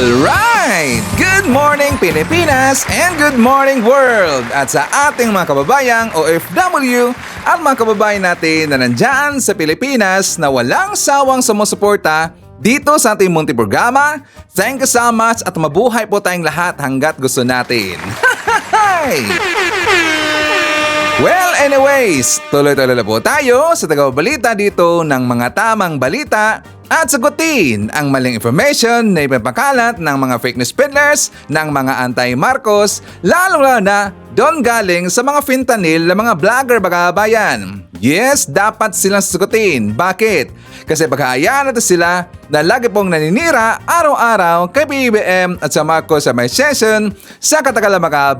Alright! Good morning Pilipinas and good morning world! At sa ating mga kababayang OFW at mga kababayan natin na nandyan sa Pilipinas na walang sawang sumusuporta dito sa ating munting programa, thank you so much at mabuhay po tayong lahat hanggat gusto natin. Well, anyways, tuloy-tuloy na po tayo sa tagababalita dito ng mga tamang balita at sagutin ang maling information na ipapakalat ng mga fake news peddlers ng mga anti-Marcos, lalo na doon galing sa mga fentanyl na mga vlogger bagabayan. Yes, dapat silang sagutin. Bakit? Kasi baka-hayaan natin sila na lagi pong naninira araw-araw kay BBM at sa Marcos sa may session sa katagalan mga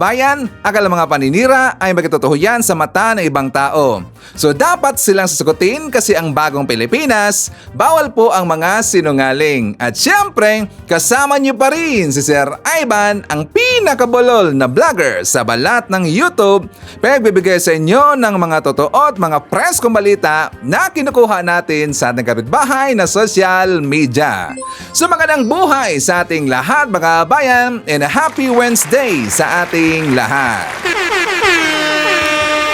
akala mga paninira ay magtotoo yan sa mata ng ibang tao. So dapat silang sasagutin kasi ang bagong Pilipinas, bawal po ang mga sinungaling. At syempre, kasama niyo pa rin si Sir Ivan, ang pinakabulol na vlogger sa balat ng YouTube, pagbibigay sa inyo ng mga totoo at mga preskong balita na kinukuha natin sa ating kapitbahay na social media. So magandang buhay sa ating lahat mga bayan and a happy Wednesday sa ating lahat.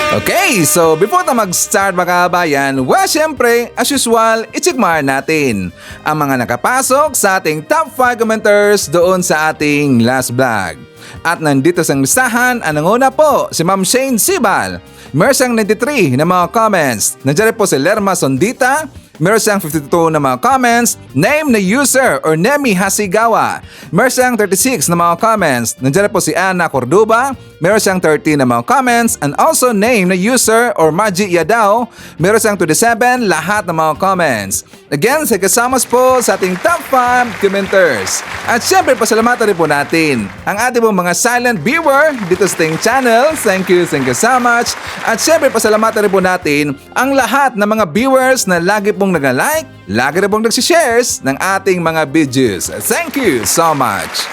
Okay, so before tayo mag-start mga kabayan, well syempre, as usual, i-checkmark natin ang mga nakapasok sa ating top 5 commenters doon sa ating last vlog. At nandito sa listahan, ang nanguna po si Ma'am Shane Sibal. Meron siyang 93 na mga comments. Nandiyan po si Lerma Sondita. Meron siyang 52 na mga comments. Name na user or Nemi Hasigawa. Meron siyang 36 na mga comments. Nandiyan po si Ana Cordoba. Meron siyang 30 na mga comments. And also name na user or Maji Yadao. Meron siyang 27 lahat ng mga comments. Again, sa kasamas po sa ating top 5 commenters. At syempre, pasalamatan rin po natin ang ating po mga silent viewer dito sa ating channel. Thank you so much. At syempre, pasalamatan rin po natin ang lahat ng mga viewers na lagi pong nag-like, lagi rin pong nagsishares ng ating mga videos. Thank you so much.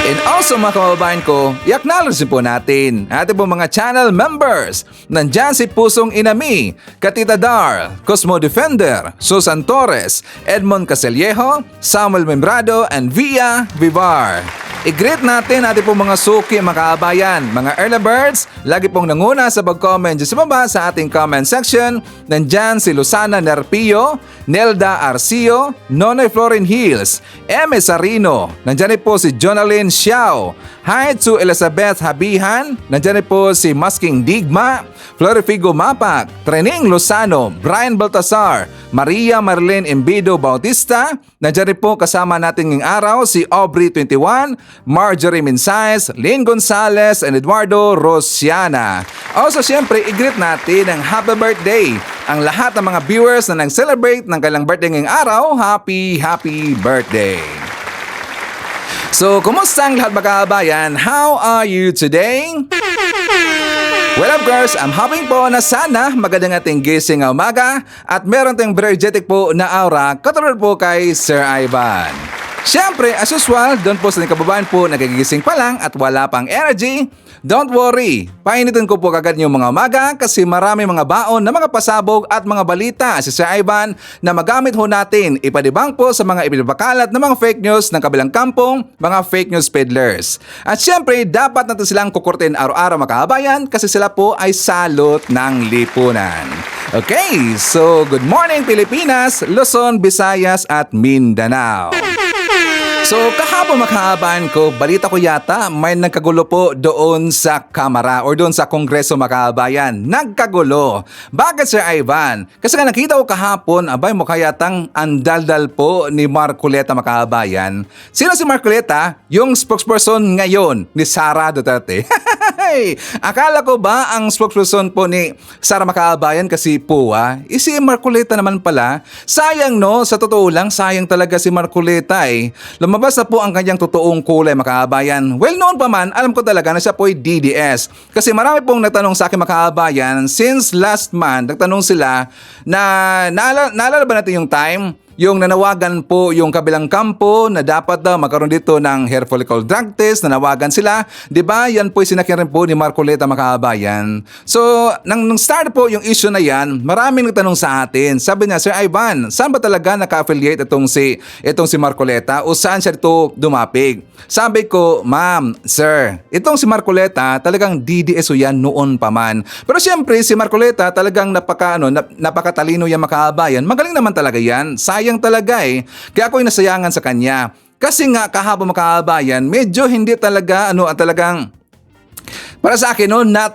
And also mga kababayan ko, i-acknowledge po natin ating po mga channel members. Nandyan si Pusong Inami, Katita Dar, Cosmo Defender, Susan Torres, Edmond Casellejo, Samuel Membrado, and Via Vivar. I-greet natin ating po mga suki mga kabayan, mga early birds, lagi pong nanguna sa pag-comment dyan sa baba sa ating comment section. Nandyan si Lucana Nerpio, Nelda Arcio, Nonoy Florin Hills, M. Sarino, nandyan po si Jonalyn Xiao, hi to Elizabeth Habihan, nandyan po si Masking Digma, Florifigo Mapak, Trening Lozano, Brian Baltasar, Maria Marlene Embido Bautista, nandyan po kasama natin ngayong araw si Aubrey 21, Marjorie Minsayes, Lynn Gonzalez, and Eduardo Rosiana. Also syempre, i-greet natin ang happy birthday ang lahat ng mga viewers na nag-celebrate ng kailang birthday ngayong araw. Happy birthday! So, kumusta ang lahat mga kabayan? How are you today? Well, of course, I'm hoping po na sana magandang ating gising ng umaga at meron tayong energetic po na aura katulad po kay Sir Ivan. Siyempre, as usual, doon po sa kababayan po nagigising pa lang at wala pang energy, don't worry, painitin ko po kagad yung mga umaga kasi marami mga baon na mga pasabog at mga balita si Sir Ivan na magamit ho natin ipadibang po sa mga ipinapakalat ng mga fake news ng kabilang kampong, mga fake news peddlers. At siyempre, dapat natin silang kukurtin araw-araw mga kababayan kasi sila po ay salot ng lipunan. Okay, so good morning Pilipinas, Luzon, Visayas at Mindanao. So kahapon makahabaan ko, balita ko yata may nagkagulo po doon sa Kamara or doon sa Kongreso makahabayan. Nagkagulo. Bakit Sir Ivan? Kasi nga nakita ko kahapon, abay mukha yatang andaldal po ni Marcoleta makahabayan. Sino si Marcoleta? Yung spokesperson ngayon ni Sara Duterte. Akala ko ba ang spokesperson po ni Sara makahabayan kasi PUA? Si Marcoleta naman pala. Sayang no, sa totoo lang, sayang talaga si Marcoleta eh. Lumabas na po ang kanyang totoong kulay makahabayan. Well, noon pa man, alam ko talaga na siya po ay DDS. Kasi marami pong nagtanong sa akin makahabayan since last month, nagtanong sila na naalala ba natin yung time yung nanawagan po yung kabilang kampo na dapat daw magkaroon dito ng hair follicle drug test, nanawagan sila. 'Di ba? Yan po sinakyan rin po ni Marcoleta, mga kabayan. So, nang start po yung issue na yan, maraming nagtanong sa atin. Sabi niya, Sir Ivan, saan ba talaga naka-affiliate itong si Marcoleta o saan siya dito dumapig? Sabi ko, ma'am, sir, itong si Marcoleta talagang DDSO yan noon pa man. Pero siyempre, si Marcoleta talagang napakatalino yan, mga kabayan. Magaling naman talaga yan. Sayang talaga eh. Kaya ako'y nasayangan sa kanya. Kasi nga kahapon, mga kabayan, medyo hindi talaga talagang para sa akin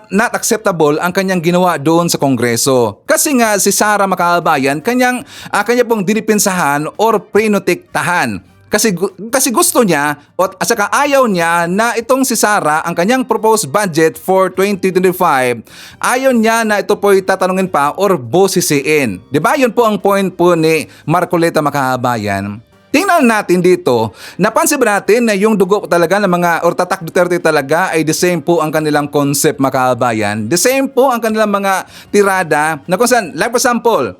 not acceptable ang kanyang ginawa doon sa Kongreso. Kasi nga si Sara, mga kabayan, kanya pong dinipensahan or prinotektahan. Kasi gusto niya at saka ayaw niya na itong si Sara, ang kanyang proposed budget for 2025, ayaw niya na ito po'y tatanungin pa or bosisiin. Diba? Yun po ang point po ni Marcoleta, mga kabayan. Tingnan natin dito, napansin ba natin na yung dugo talaga ng mga or Tatak Duterte talaga ay the same po ang kanilang concept, mga kabayan. The same po ang kanilang mga tirada na kung saan, like for example,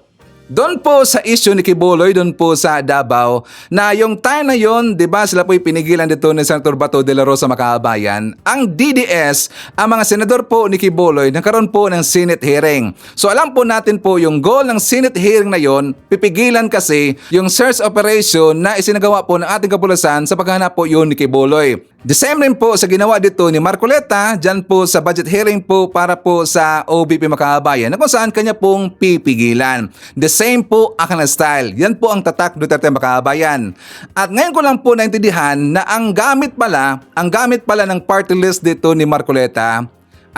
doon po sa issue ni Kibuloy, doon po sa Davao, na yung time na yon, di ba, sila po'y pinigilan dito ni Senator Bato de la Rosa, mga kabayan. Ang DDS, ang mga senador po ni Kibuloy, nagkaroon po ng Senate hearing. So alam po natin po yung goal ng Senate hearing na yon, pipigilan kasi yung search operation na isinagawa po ng ating kapulisan sa paghahanap po yun ni Kibuloy. The same rin po sa ginawa dito ni Marcoleta dyan po sa budget hearing po para po sa OBP, mga kabayan, na kung saan kanya pong pipigilan. The same po ang kanilang style. Yan po ang Tatak Duterte, mga kabayan. At ngayon ko lang po naintindihan na ang gamit pala ng party list dito ni Marcoleta,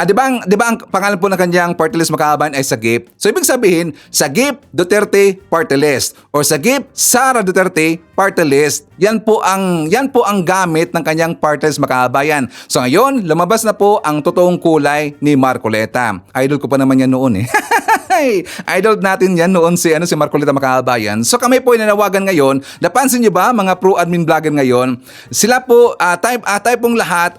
di ba ang pangalan po ng kanyang party list, mga kabayan, ay Sagip? So ibig sabihin, Sagip Duterte Party List or Sagip Sara Duterte Party List. Yan po ang gamit ng kanyang party list, mga kabayan. So ngayon, lumabas na po ang totoong kulay ni Marcoleta. Idol ko pa naman yan noon eh. Idol natin yan noon si Marcoleta, mga kabayan. So kami po inanawagan ngayon. Napansin niyo ba, mga pro-admin vlogger ngayon? Sila po, type pong lahat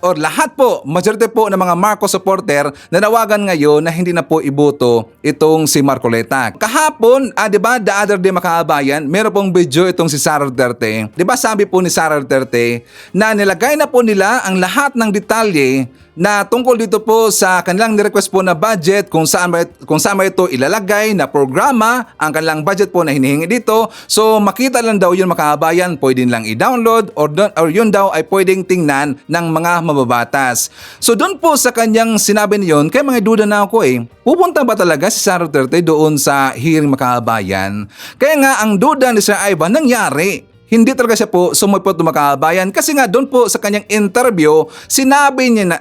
po, majority po ng mga Marcos supporter nanawagan ngayon na hindi na po iboto itong si Marcoleta. Kahapon, di ba, the other day, mga kabayan, meron pong video itong si Sara Duterte. Di ba sabi po ni Sara Duterte na nilagay na po nila ang lahat ng detalye na tungkol dito po sa kanilang nirequest po na budget, kung saan ba ito ilalagay na programa, ang kanilang budget po na hinihingi dito. So makita lang daw yun, mga kabayan, pwede lang i-download or yun daw ay pwedeng tingnan ng mga mababatas. So doon po sa kanyang sinabi niyon, kaya mga duda na ako pupunta ba talaga si Sara Duterte doon sa hearing, mga kabayan? Kaya nga ang duda ni Sir Ivan nangyari. Hindi talaga siya po sumipot, mga kabayan, kasi nga doon po sa kanyang interview, sinabi na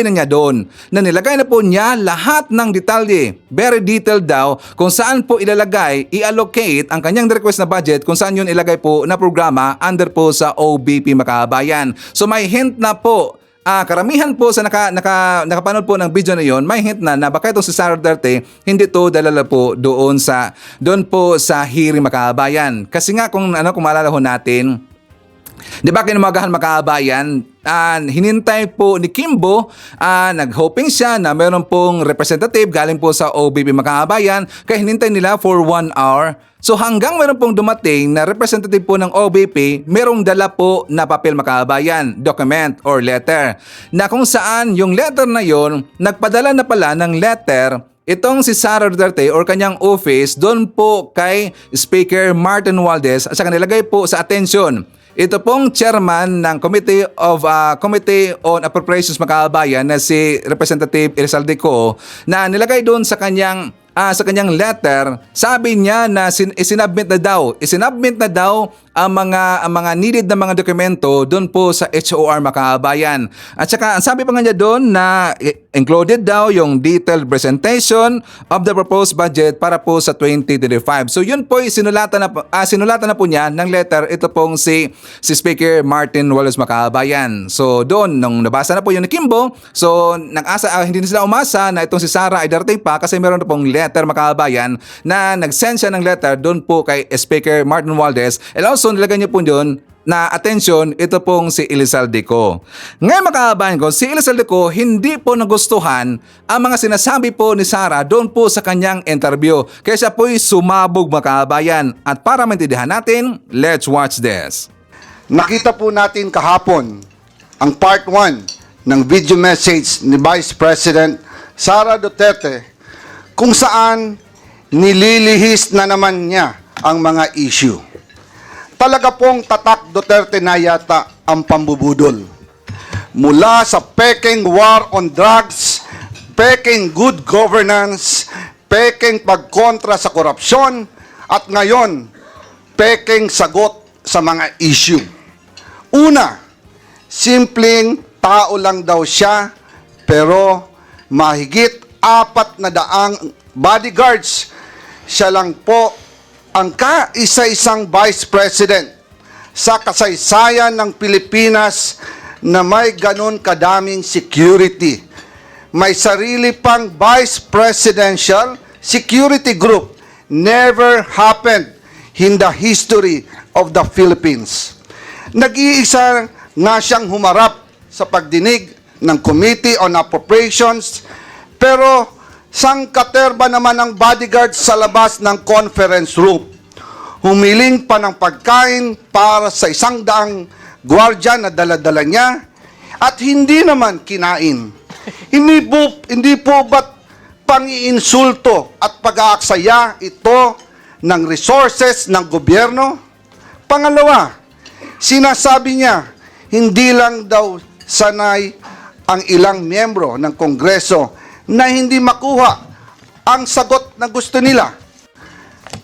niya doon na nilagay na po niya lahat ng detalye, very detailed daw, kung saan po ilalagay, i-allocate ang kanyang request na budget, kung saan yun ilagay po na programa under po sa OBP, mga kabayan. So may hint na po. Karamihan po sa nakapanood po ng video na yon, may hint na baka itong si Sara Duterte hindi to dalala po doon po sa hearing, mga kabayan. Kasi nga kung maalala ho natin, di ba kinumagahan, mga kabayan, hinintay po ni Kimbo, nag-hoping siya na meron pong representative galing po sa OBP, mga kabayan, kaya hinintay nila for 1 hour. So hanggang meron pong dumating na representative po ng OBP, merong dala po na papel, mga kabayan, document or letter, na kung saan yung letter na yon, nagpadala na pala ng letter itong si Sara Duterte or kanyang office doon po kay Speaker Martin Romualdez at saka nilagay po sa attention ito pong chairman ng Committee on Appropriations, mga kabayan, na si Representative Elizalde Co, na nilagay doon sa kanyang letter. Sabi niya na isinubmit na daw ang mga needed na mga dokumento doon po sa HOR, mga kabayan. At saka sabi pa nga niya doon na included daw yung detailed presentation of the proposed budget para po sa 2025. So yun po sinulatan na po niya ng letter ito pong si Speaker Martin Romualdez, mga kabayan. So doon nung nabasa na po yun ni Kimbo, so hindi na sila umasa na itong si Sara ay darating pa kasi meron na pong letter, mga kabayan, na nag-send siya ng letter doon po kay Speaker Martin Romualdez. And also nilagay niya po doon na atensyon, ito pong si Elizalde-Co. Ngayon mga kababayan ko, si Elizalde-Co hindi po nagustuhan ang mga sinasabi po ni Sara doon po sa kanyang interview. Kaya siya po'y sumabog mga kababayan. At para maintindihan natin, let's watch this. Nakita po natin kahapon ang part 1 ng video message ni Vice President Sara Duterte kung saan nililihis na naman niya ang mga issue. Talaga pong tatak Duterte na yata ang pambubudol. Mula sa peking war on drugs, peking good governance, peking pagkontra sa korupsyon, at ngayon, peking sagot sa mga issue. Una, simpleng tao lang daw siya, pero mahigit 400 bodyguards. Siya lang po ang kaisa-isang Vice President sa kasaysayan ng Pilipinas na may ganun kadaming security. May sarili pang Vice Presidential Security Group. Never happened in the history of the Philippines. Nag-iisa nga siyang humarap sa pagdinig ng Committee on Appropriations, pero sangkaterba naman ang bodyguard sa labas ng conference room. Humiling pa ng pagkain para sa 100 gwardiya na dala-dala niya at hindi naman kinain. Hindi po ba't pang-iinsulto at pag-aaksaya ito ng resources ng gobyerno? Pangalawa, sinasabi niya hindi lang daw sanay ang ilang miyembro ng Kongreso na hindi makuha ang sagot na gusto nila.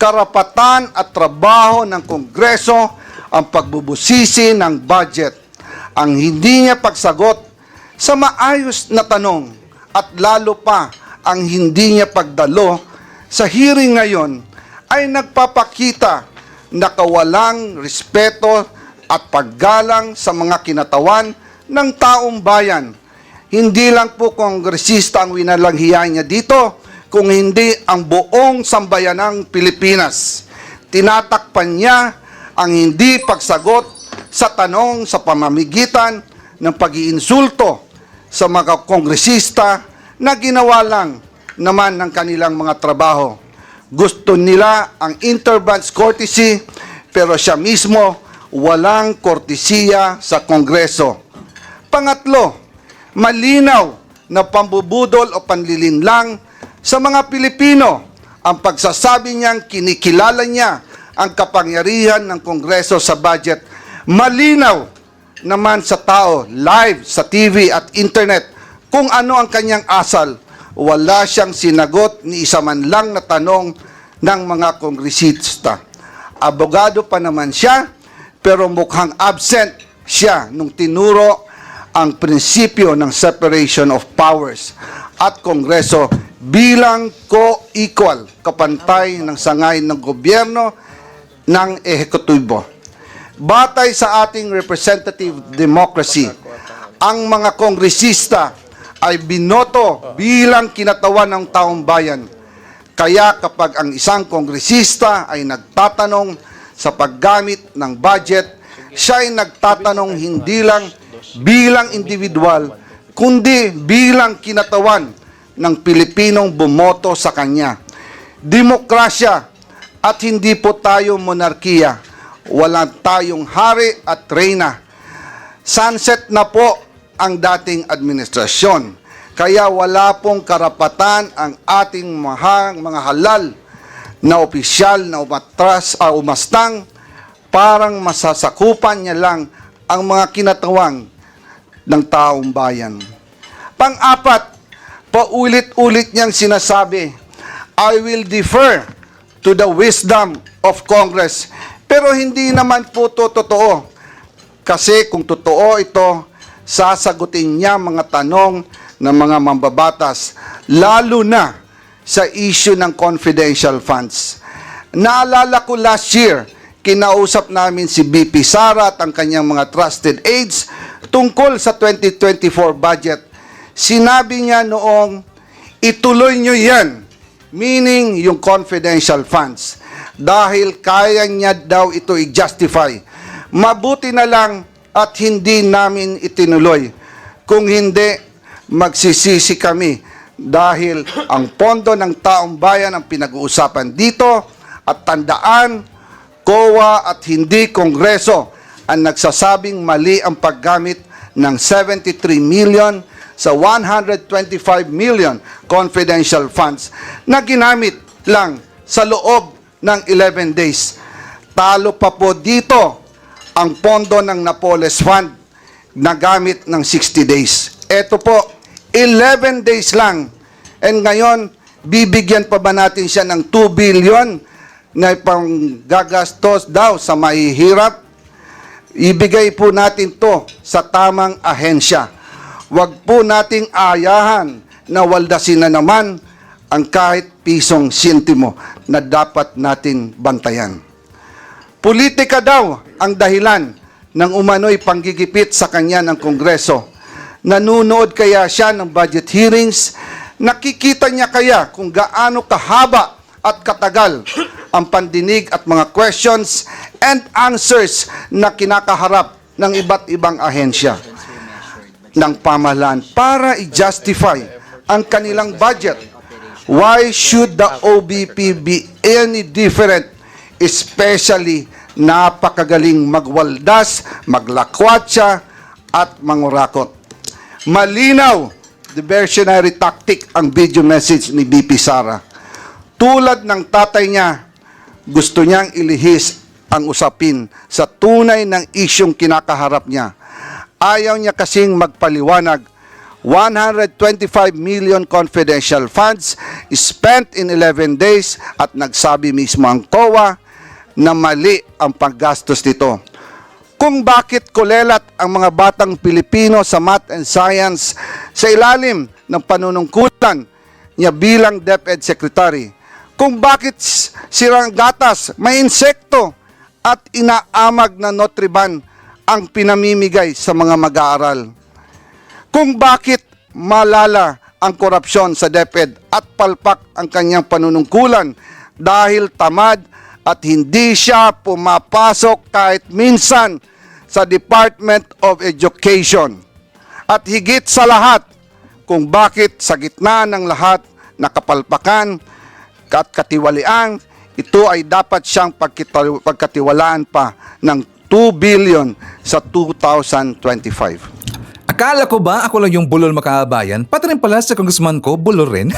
Karapatan at trabaho ng Kongreso ang pagbubusisi ng budget. Ang hindi niya pagsagot sa maayos na tanong at lalo pa ang hindi niya pagdalo sa hearing ngayon ay nagpapakita na kawalang respeto at paggalang sa mga kinatawan ng taong bayan. Hindi lang po kongresista ang winalanghiyan niya dito, kung hindi ang buong sambayanang Pilipinas. Tinatakpan niya ang hindi pagsagot sa tanong sa pamamagitan ng pag-iinsulto sa mga kongresista na ginawa lang naman ng kanilang mga trabaho. Gusto nila ang interbranch courtesy, pero siya mismo walang kortesiya sa Kongreso. Pangatlo, malinaw na pambubudol o panlilinlang sa mga Pilipino ang pagsasabi niyang kinikilala niya ang kapangyarihan ng Kongreso sa budget. Malinaw naman sa tao, live sa TV at internet, kung ano ang kanyang asal. Wala siyang sinagot ni isa man lang na tanong ng mga kongresista. Abogado pa naman siya, pero mukhang absent siya nung tinuro ang prinsipyo ng separation of powers at Kongreso bilang co-equal, kapantay ng sangay ng gobyerno ng ehekutibo. Batay sa ating representative democracy, ang mga kongresista ay binoto bilang kinatawan ng taong bayan. Kaya kapag ang isang kongresista ay nagtatanong sa paggamit ng budget, siya ay nagtatanong hindi lang bilang individual, kundi bilang kinatawan ng Pilipinong bumoto sa kanya. Demokrasya at hindi po tayo monarkiya. Wala tayong hari at reyna. Sunset na po ang dating administrasyon. Kaya wala pong karapatan ang ating mga halal na opisyal na umastang parang masasakupan niya lang ang mga kinatawang ng taong bayan. Pang-apat, paulit-ulit niyang sinasabi, I will defer to the wisdom of Congress. Pero hindi naman po ito totoo. Kasi kung totoo ito, sasagutin niya mga tanong ng mga mambabatas, lalo na sa issue ng confidential funds. Naalala ko last year, kinausap namin si BP Sara at ang kanyang mga trusted aides tungkol sa 2024 budget. Sinabi niya noong, ituloy nyo yan, meaning yung confidential funds, dahil kaya niya daw ito i-justify. Mabuti na lang at hindi namin itinuloy. Kung hindi, magsisisi kami dahil ang pondo ng taong bayan ang pinag-uusapan dito at tandaan, COA at hindi Kongreso ang nagsasabing mali ang paggamit ng 73 million sa 125 million confidential funds na ginamit lang sa loob ng 11 days. Talo pa po dito ang pondo ng Napoles Fund na gamit ng 60 days. Ito po, 11 days lang. And ngayon, bibigyan pa ba natin siya ng 2 billion na pang gagastos daw sa mahihirap? Ibigay po natin to sa tamang ahensya. Huwag po nating ayahan na waldasin na naman ang kahit pisong sintimo na dapat natin bantayan. Politika daw ang dahilan ng umano'y panggigipit sa kanya ng Kongreso. Nanunood kaya siya ng budget hearings? Nakikita niya kaya kung gaano kahaba at katagal ang pandinig at mga questions and answers na kinakaharap ng iba't ibang ahensya ng pamahalaan para i-justify ang kanilang budget? Why should the OBP be any different? Especially napakagaling magwaldas, maglakwatsa at mangurakot. Malinaw, diversionary tactic ang video message ni BP Sara. Tulad ng tatay niya, gusto niyang ilihis ang usapin sa tunay ng isyong kinakaharap niya. Ayaw niya kasing magpaliwanag. 125 million confidential funds spent in 11 days at nagsabi mismo ang COA na mali ang paggastos nito. Kung bakit kulelat ang mga batang Pilipino sa math and science sa ilalim ng panunungkutan niya bilang DepEd Secretary. Kung bakit sirang gatas, may insekto at inaamag na Nutriban ang pinamimigay sa mga mag-aaral. Kung bakit malala ang korupsyon sa DepEd at palpak ang kanyang panunungkulan dahil tamad at hindi siya pumapasok kahit minsan sa Department of Education. At higit sa lahat, kung bakit sa gitna ng lahat na kapalpakan at katiwalian, ito ay dapat siyang pagkatiwalaan pa ng 2 billion sa 2025. Akala ko ba ako lang yung bulol makabayan? Pati rin pala sa congressman ko, bulol rin.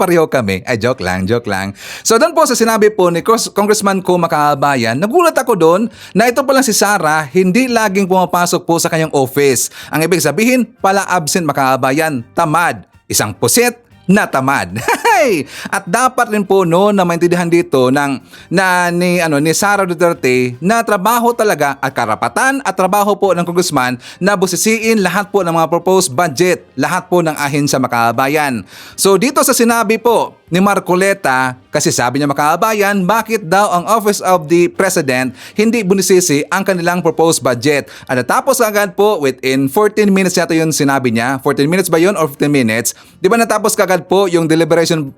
Pareho kami. Ay, joke lang, joke lang. So, doon po sa sinabi po ni congressman ko makabayan, nagulat ako doon na ito pala si Sara, hindi laging pumapasok po sa kanyang office. Ang ibig sabihin, pala absent makabayan, tamad. Isang pusit na tamad. At dapat rin po no na maintindihan dito ni Sara Duterte na trabaho talaga at karapatan at trabaho po ng congressman na busisiin lahat po ng mga proposed budget, lahat po ng ahensya makabayan. So dito sa sinabi po ni Marcoleta, kasi sabi niya makabayan, bakit daw ang Office of the President hindi bunisisi ang kanilang proposed budget? At natapos agad po within 14 minutes yata yun sinabi niya. 14 minutes ba yun or 15 minutes? Di ba natapos kagad po yung deliberation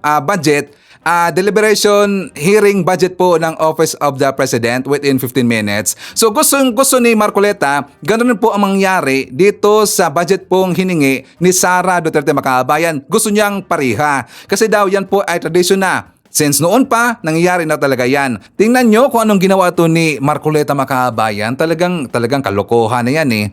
deliberation hearing budget po ng Office of the President within 15 minutes. So gusto ni Marcoleta, ganoon po ang mangyari dito sa budget pong hiningi ni Sara Duterte makabayan. Gusto niyang pariha kasi daw yan po ay tradisyon na. Since noon pa, nangyayari na talaga yan. Tingnan nyo kung anong ginawa to ni Marcoleta makabayan. Talagang kalokohan na yan eh.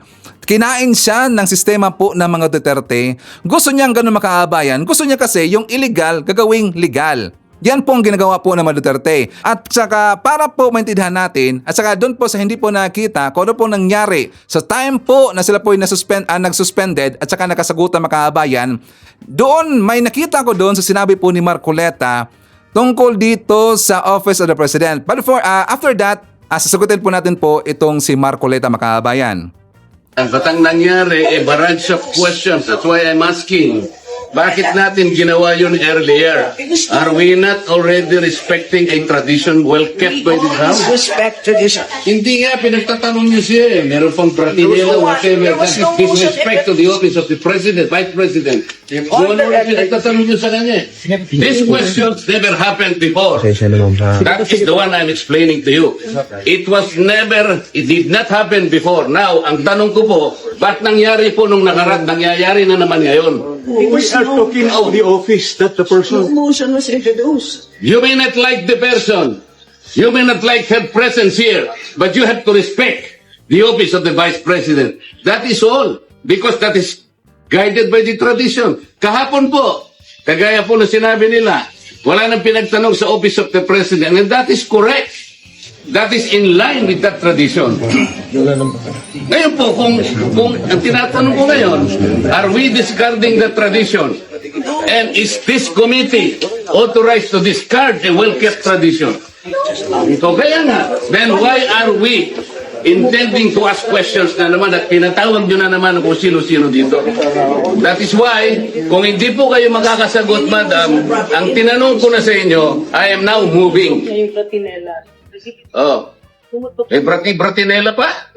Kinain siya ng sistema po ng mga Duterte. Gusto niyang ganun makabayan. Gusto niya kasi yung illegal gagawing legal. Yan po ang ginagawa po ng mga Duterte. At saka para po maintindihan natin, at saka doon po sa hindi po nakita kung ano po nangyari sa time po na sila po ay nag-suspended at saka nakasagutan makabayan, doon may nakita ko doon sa sinabi po ni Marcoleta tungkol dito sa Office of the President. But after that, sasagutin po natin po itong si Marcoleta makabayan. Ba't ang nangyari, a barrage of questions. That's why I'm asking. Bakit natin ginawa yun earlier? Are we not already respecting a tradition well kept by this House? Respect tradition. Hindi nga, pinagtatanong niyo siya eh. Meron pang pratinela, whatever. That is disrespect to the office of the President, Vice President. Doon mo pinagtatanong niyo sa kanya eh. These questions never happened before. That is the one I'm explaining to you. It did not happen before. Now, ang tanong ko po, ba't nangyari po nung nakaraan, nangyayari na naman ngayon? We are talking of the office, not the No person. motion was introduced. You may not like the person. You may not like her presence here, but you have to respect the office of the Vice President. That is all. Because that is guided by the tradition. Kahapon po, kagaya po na sinabi nila, wala nang pinagtanong sa office of the President. And that is correct. That is in line with that tradition. Ngayon po, kung ang tinatanong ko ngayon, are we discarding the tradition? And is this committee authorized to discard a well-kept tradition? So kaya nga, then why are we intending to ask questions na naman at pinatawag nyo na naman kung sino-sino dito? That is why, kung hindi po kayo makakasagot, madam, ang tinanong ko na sa inyo, I am now moving. Oh. Bratinela pa?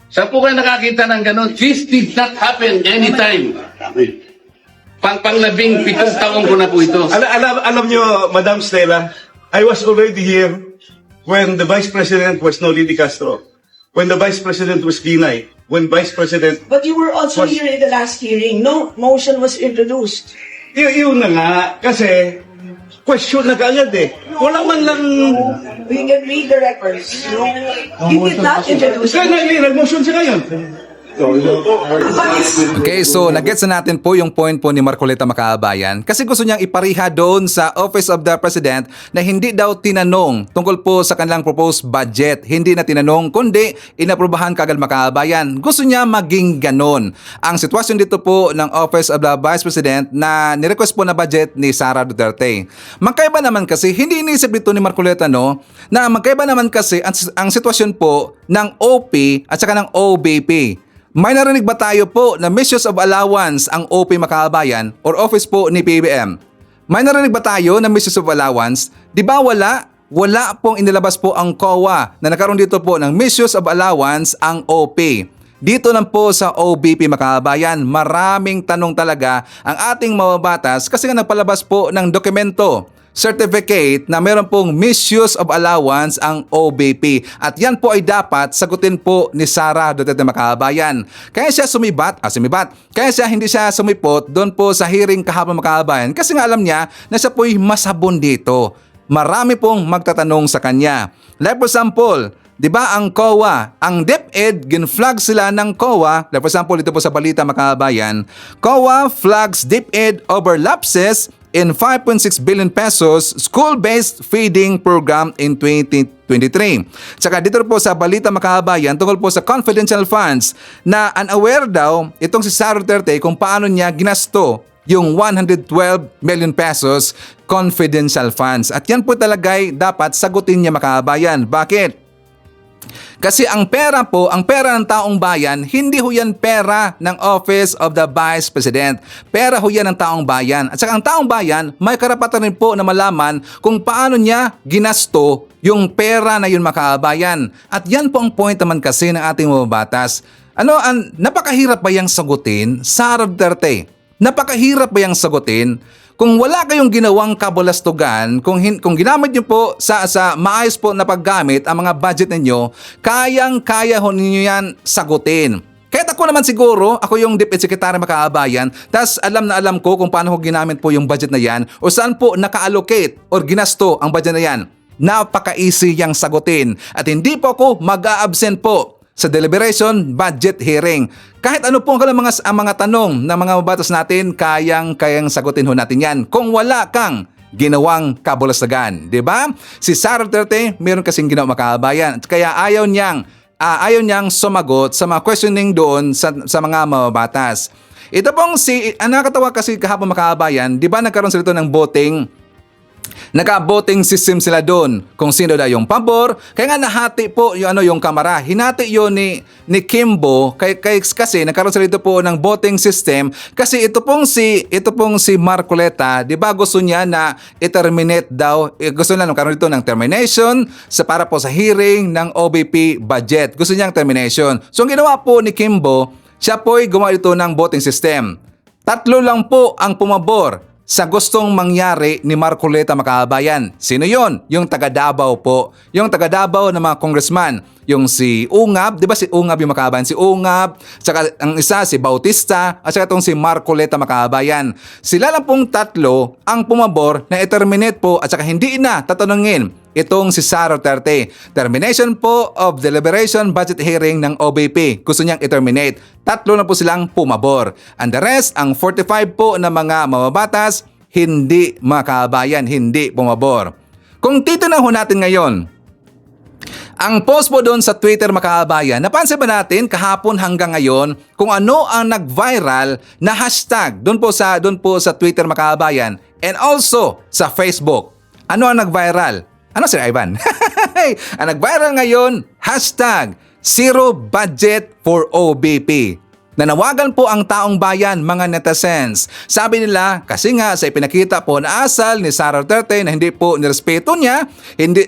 Saan po kayo nakakita ng ganon? This did not happen anytime. Pang-labing pitong taong ko na po ito. Alam nyo, Madam Stella, I was already here when the Vice President was Noli Castro, when the Vice President was Ginay, when Vice President... But you were also here in the last hearing. No motion was introduced. Yun na nga, kasi question na kaagad eh. Wala man lang... We can read the records. No, he did not introduce. Kaya nag-motion siya ngayon. Okay, so nagets na natin po yung point po ni Marcoleta Makabayan kasi gusto niyang ipariha doon sa Office of the President na hindi daw tinanong tungkol po sa kanilang proposed budget. Hindi na tinanong kundi inaprubahan kagad Makabayan. Gusto niya maging ganon. Ang sitwasyon dito po ng Office of the Vice President na nirequest po na budget ni Sara Duterte. Magkaiba naman kasi, hindi inisip dito ni Marcoleta no, na magkaiba naman kasi ang sitwasyon po ng OP at saka ng OBP. May narinig ba tayo po na missions of allowance ang OP Makabayan or office po ni PBM? May narinig ba tayo na missions of allowance? Di ba wala? Wala pong inilabas po ang COA na nagkaroon dito po ng missions of allowance ang OP. Dito lang po sa OBP Makabayan, maraming tanong talaga ang ating mababatas kasi nga nagpalabas po ng dokumento, certificate na meron pong misuse of allowance ang OBP. At yan po ay dapat sagutin po ni Sara Duterte Makabayan. Kaya siya kaya siya hindi siya sumipot doon po sa hearing kahapon Makabayan kasi nga alam niya na siya po'y masabon dito. Marami pong magtatanong sa kanya. Like for example, di ba ang COA, ang DepEd, gin-flag sila ng COA, like for example dito po sa balita Makabayan, COA flags DepEd over lapses in 5.6 billion pesos school-based feeding program in 2023. Tsaka dito po sa balita Makabayan tungkol po sa confidential funds na unaware daw itong si Sara Duterte kung paano niya ginasto yung 112 million pesos confidential funds. At yan po talagay dapat sagutin niya Makabayan. Bakit? Kasi ang pera ng taong bayan, hindi ho yan pera ng Office of the Vice President. Pera ho yan ng taong bayan. At saka ang taong bayan, may karapatan rin po na malaman kung paano niya ginasto yung pera na yun Makabayan. At yan po ang point naman kasi ng ating mababatas. Napakahirap ba yung sagutin, Sara Duterte? Napakahirap ba yung sagutin? Kung wala kayong ginawang kabulastugan, kung ginamit niyo po sa maayos po na paggamit ang mga budget ninyo, kayang-kaya ho ninyo yan sagutin. Kahit ako naman siguro, ako yung DepEd Secretary Makabayan, tas alam na alam ko kung paano ko ginamit po yung budget na yan o saan po naka-allocate or ginasto ang budget na yan. Napaka-easy yang sagutin at hindi po ako mag-a-absent po sa deliberation budget hearing. Kahit ano po ang mga tanong ng mga mabatas natin, kayang sagutin ho natin yan kung wala kang ginawang kabulastagan. Diba? Si Sara Duterte, meron kasing ginawa Makabayan. Kaya ayaw niyang sumagot sa mga questioning doon sa mga mababatas. Ito pong nakakatawa kasi kahapon Makabayan, di ba nagkaroon sila ito ng voting Naka-voting system sila doon kung sino daw yung pabor. Kaya nga nahati po yung yung kamara. Hinati yun ni Kimbo kasi nagkaroon sila dito po ng voting system kasi ito pong si Marcoleta, 'di ba gusto niya na i-terminate daw, gusto niya nagkaroon dito ng termination para po sa hearing ng OBP budget. Gusto niyang termination. So ang ginawa po ni Kimbo, siya po'y gumawa dito ng voting system. 3 lang po ang pumabor sa gustong mangyari ni Marcoleta, mga kababayan. Sino yon? Yung taga Davao po. Yung taga Davao na mga congressman. Yung si Ungab, di ba si Ungab yung mga kababayan? Si Ungab, saka ang isa si Bautista, at saka itong si Marcoleta, mga kababayan. Sila lang pong 3 ang pumabor na i-terminate po at saka hindi na tatanungin itong si Sara Duterte. Termination po of deliberation budget hearing ng OBP. Gusto niyang i-terminate. 3 na po silang pumabor. And the rest, ang 45 po na mga mamabatas, hindi, mga kababayan, hindi pumabor. Kung titignan ho natin ngayon, ang post po doon sa Twitter, mga kababayan, napansin ba natin kahapon hanggang ngayon kung ano ang nag-viral na hashtag doon po sa Twitter, mga kababayan, and also sa Facebook? Ano ang nag-viral? Ano, Sir Ivan? Ang nag-viral ngayon, hashtag Zero Budget for OBP. Nanawagan po ang taong bayan, mga netizens. Sabi nila, kasi nga sa ipinakita po na asal ni Sara Duterte na hindi po nirespeto niya, hindi,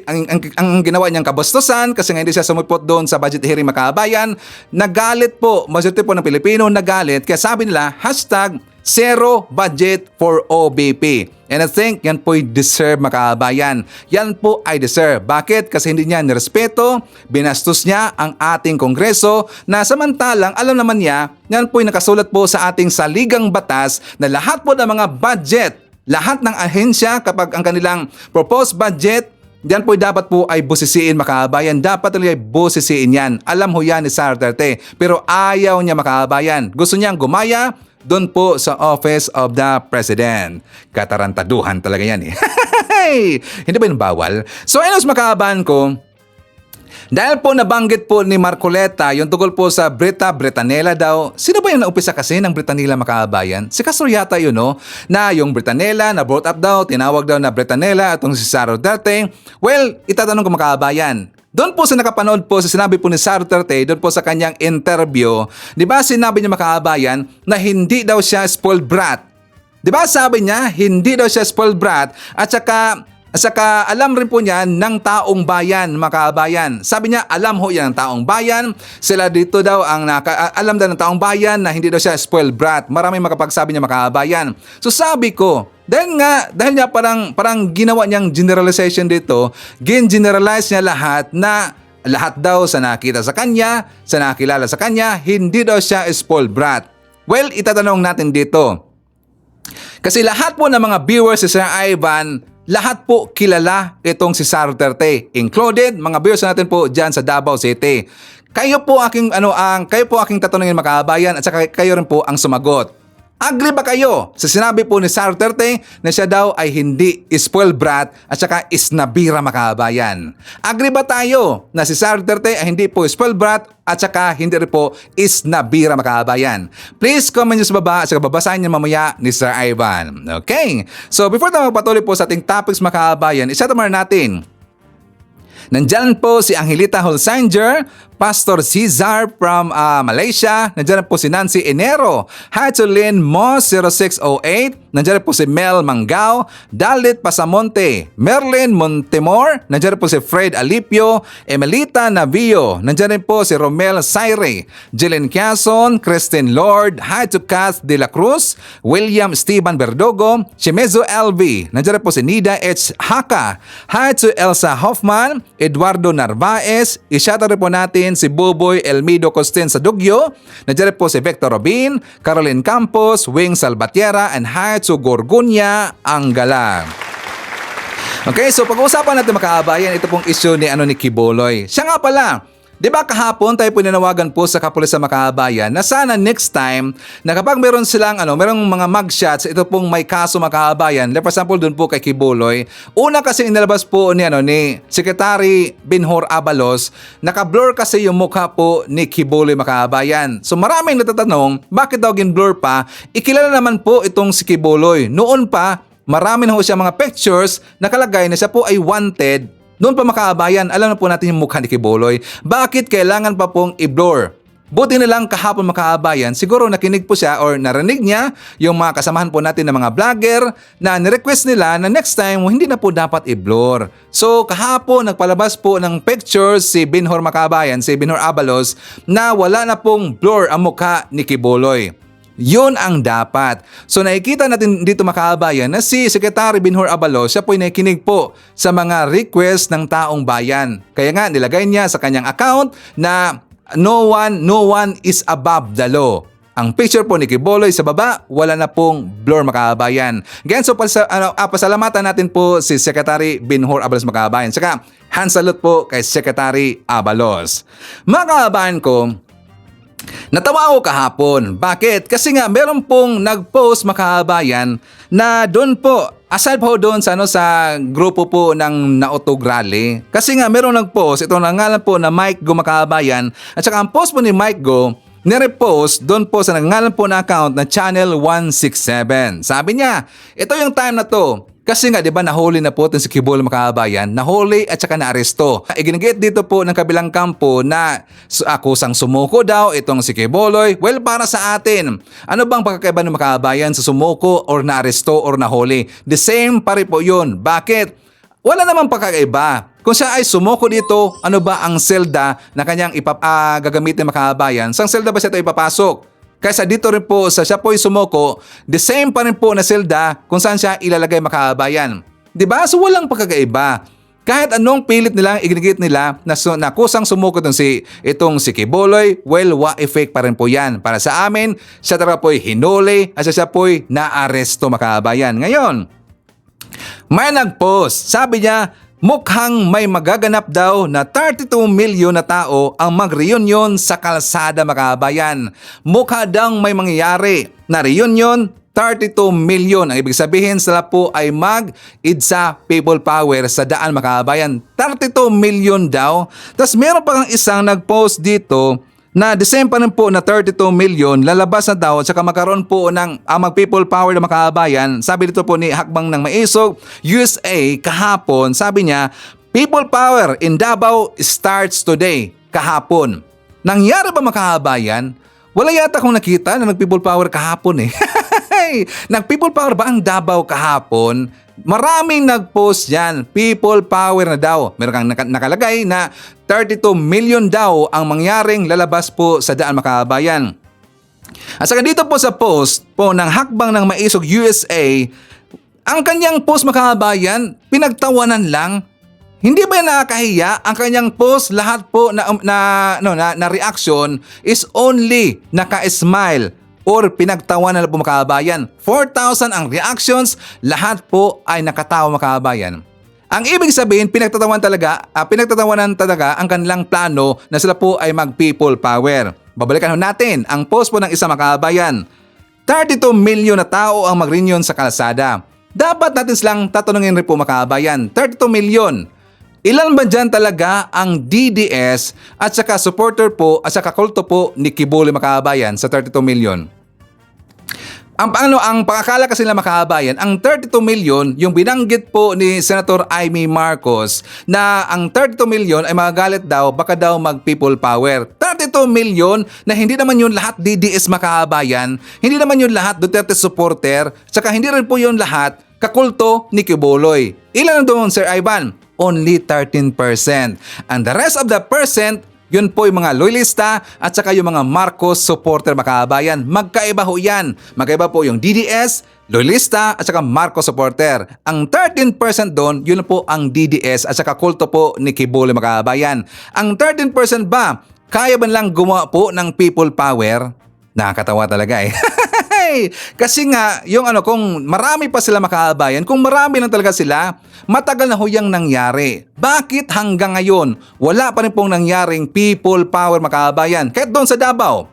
ang ginawa niyang kabastusan kasi nga hindi siya sumipot doon sa budget hearing, mga kababayan, nagalit po, majority po ng Pilipino nagalit, kaya sabi nila, hashtag Zero Budget for OBP. And I think yan po'y deserve, mga kababayan. Yan po ay deserve. Bakit? Kasi hindi niya nirespeto, binastos niya ang ating Kongreso na samantalang alam naman niya, yan po'y nakasulat po sa ating saligang batas na lahat po ng mga budget, lahat ng ahensya kapag ang kanilang proposed budget, yan po dapat po ay busisiin, mga kababayan. Dapat talaga ay busisiin yan. Alam ho yan ni Sara Duterte. Pero ayaw niya, mga kababayan. Gusto niyang gumaya doon po sa Office of the President. Katarantaduhan talaga yan eh. Hindi ba yung bawal? So anyways, mga kababayan ko, dahil po nabanggit po ni Marcoleta yung tungkol po sa Britanela daw. Sino ba yung naumpisa kasi ng Britanela, mga kababayan? Si Castro yata yun, no? Na yung Britanela na brought up daw, tinawag daw na Britanela atong si Sara Duterte. Well, itatanong ko, mga kababayan, doon po sa nakapanood po sa sinabi po ni Sara Duterte, doon po sa kanyang interview, di ba sinabi niya, mga kababayan, na hindi daw siya spoiled brat. Di ba sabi niya, hindi daw siya spoiled brat at saka alam rin po niya ng taong bayan, mga kababayan. Sabi niya, alam ho yan ng taong bayan. Sila dito daw ang alam daw ng taong bayan na hindi daw siya spoiled brat. Maraming makapagsabi niya, mga kababayan. So sabi ko, dahil niya parang ginawa niyang generalization dito, generalize niya lahat daw sa nakita sa kanya, sa nakilala sa kanya, hindi daw siya spoiled brat. Well, itatanong natin dito. Kasi lahat po ng mga viewers si Sir Ivan, lahat po kilala itong si Sara Duterte, included mga viewers natin po diyan sa Davao City. Kayo po aking tatanungin, mga kababayan, at saka kayo rin po ang sumagot. Agree ba kayo sa sinabi po ni Sara Duterte na siya daw ay hindi spoiled brat at saka isnabira, mga kababayan? Agree ba tayo na si Sara Duterte ay hindi po spoiled brat at saka hindi rin po isnabira, mga kababayan? Please comment nyo sa baba at saka babasahin nyo mamaya ni Sir Ivan. Okay? So before tayo magpatuloy po sa ating topics, mga kababayan, isatamar natin. Nandyan po si Angelita Holsinger, Pastor Cesar from Malaysia. Nandyan po si Nancy Enero, Hatulin Mo 0608. Nandyan po si Mel Mangao, Dalit Pasamonte, Merlin Montemor. Nandyan po si Fred Alipio, Emelita Navio. Nandyan po si Romel Saire, Jelen Quezon, Christine Lord, hi to Kath de la Cruz, William Esteban Verdugo, Chimezo LV. Nandyan po si Nida H. Haka, hi to Elsa Hoffman, Eduardo Narvaez. Isyata rin po natin si Buboy Elmido Costin sa Dugyo. Nandiyan po si Victor Robin, Caroline Campos, Wing Salvatierra, and hi to Gorgunya Angala. Okay, so pag-uusapan natin, mga kababayan, ito pong issue ni Kibuloy. Siya nga pala, di ba kahapon tayo po nanawagan po sa kapulisan, mga kababayan, na sana next time na kapag meron silang merong mga mugshots, ito pong may kaso, mga kababayan, like for example doon po kay Kibuloy, una kasi inilabas po ni Secretary Binhor Abalos, naka-blur kasi yung mukha po ni Kibuloy, mga kababayan. So maraming natatanong, bakit daw gin-blur pa? Ikilala naman po itong si Kibuloy. Noon pa, marami na ho siya mga pictures nakalagay na siya po ay wanted. Noon pa mga kabayan, alam na po natin yung mukha ni Quiboloy. Bakit kailangan pa pong i-blur? Buti na lang kahapon mga kabayan, siguro nakinig po siya or narinig niya yung mga kasamahan po natin ng mga vlogger na nirequest nila na next time hindi na po dapat i-blur. So kahapon nagpalabas po ng pictures si Binhor mga kabayan, si Binhor Abalos na wala na pong blur ang mukha ni Quiboloy. Yun ang dapat. So nakikita natin dito mga kabayan na si Secretary Binhor Abalos siya po ay nakikinig po sa mga request ng taong bayan. Kaya nga nilagay niya sa kanyang account na no one is above the law. Ang picture po ni Quiboloy sa baba, wala na pong blur mga kabayan. Again, so pasalamatan natin po si Secretary Binhor Abalos mga kabayan. Saka hand salute po kay Secretary Abalos. Mga kabayan ko, natawa ako kahapon. Bakit? Kasi nga meron pong nag-post mga kabayan na doon po, aside po doon sa sa grupo po ng Nautog Rally. Kasi nga meron nag-post, ito nangalan po na Mike Go mga kabayan. At saka ang post po ni Mike Go, nirepost doon po sa nangalan po na account na Channel 167. Sabi niya, ito yung time na to. Kasi nga, di ba, nahuli na po itong si Quiboloy mga kabayan, nahuli at saka naaresto. Iginigit dito po ng kabilang kampo na akusang sumuko daw itong si Quiboloy. Well, para sa atin, ano bang pagkakaiba ng mga kabayan sa sumuko or naaresto or nahuli? The same pa rin po yun. Bakit? Wala namang pagkakaiba. Kung siya ay sumuko dito, ano ba ang selda na kanyang gagamitin mga kabayan? Sang selda ba siya ito ipapasok? Kaysa dito rin po sa siya po'y sumuko, the same pa rin po na selda kung saan siya ilalagay mga kabayan. Diba? So walang pagkakaiba. Kahit anong pilit nilang iginigit nila na kusang sumuko itong si Quiboloy, well, wa-effect pa rin po yan. Para sa amin, siya talaga po'y hinuli at siya po'y naaresto mga kabayan. Ngayon, may nag-post. Sabi niya, mukhang may magaganap daw na 32 milyon na tao ang mag-reunion sa kalsada mga kabayan. Mukha daw may mangyayari na reunion 32 milyon. Ang ibig sabihin sila po ay mag-IDSA People Power sa daan mga kabayan. 32 milyon daw. Tapos meron pa kang isang nag-post dito na the same pa rin po na 32 million lalabas na daw at saka magkaroon po ng mag-people power ng mga kabayan. Sabi dito po ni Hakbang ng Maisog, USA kahapon, sabi niya, people power in Davao starts today, kahapon. Nangyari ba mga kabayan? Wala yata akong nakita na nag-people power kahapon eh. Nag-people power ba ang Davao kahapon? Maraming nag-post yan. People power na daw. Meron kang nakalagay na 32 million daw ang mangyaring lalabas po sa daan mga kabayan. At saka dito po sa post po ng Hakbang ng Maisog USA, ang kanyang post mga kabayan, pinagtawanan lang. Hindi ba nakakahiya? Ang kanyang post, lahat po na reaction is only naka-smile or pinagtawanan na po mga kabayan. 4,000 ang reactions, lahat po ay nakatawa mga kabayan. Ang ibig sabihin, pinagtatawanan talaga ang kanilang plano na sila po ay mag-people power. Babalikan natin ang post po ng isang mga kabayan. 32 milyon na tao ang mag-reunion sa kalsada. Dapat natin silang tatanungin rin po mga kabayan. 32 milyon. Ilan ba dyan talaga ang DDS at saka supporter po at saka kulto po ni Quiboloy mga kabayan sa 32 milyon? Ang pakakala kasi nila mga kabayan, ang 32 milyon, yung binanggit po ni Senator Amy Marcos na ang 32 milyon ay magagalit daw, baka daw mag-people power. 32 milyon na hindi naman yun lahat DDS mga kabayan, hindi naman yun lahat Duterte supporter, saka hindi rin po yun lahat kakulto ni Quiboloy. Ilan doon, Sir Ivan? Only 13%. And the rest of the percent, yun po yung mga loyalista at saka yung mga Marcos supporter mga kabayan. Magkaiba ho yan. Magkaiba po yung DDS, loyalista at saka Marcos supporter. Ang 13% doon, yun po ang DDS at saka kulto po ni Quiboloy mga kabayan. Ang 13% ba, kaya ba lang gumawa po ng people power? Nakakatawa talaga eh. Kasi nga, kung marami pa sila makaabayan, kung marami lang talaga sila, matagal na huyang nangyari. Bakit hanggang ngayon, wala pa rin pong nangyaring people power makaabayan? Kahit doon sa Davao.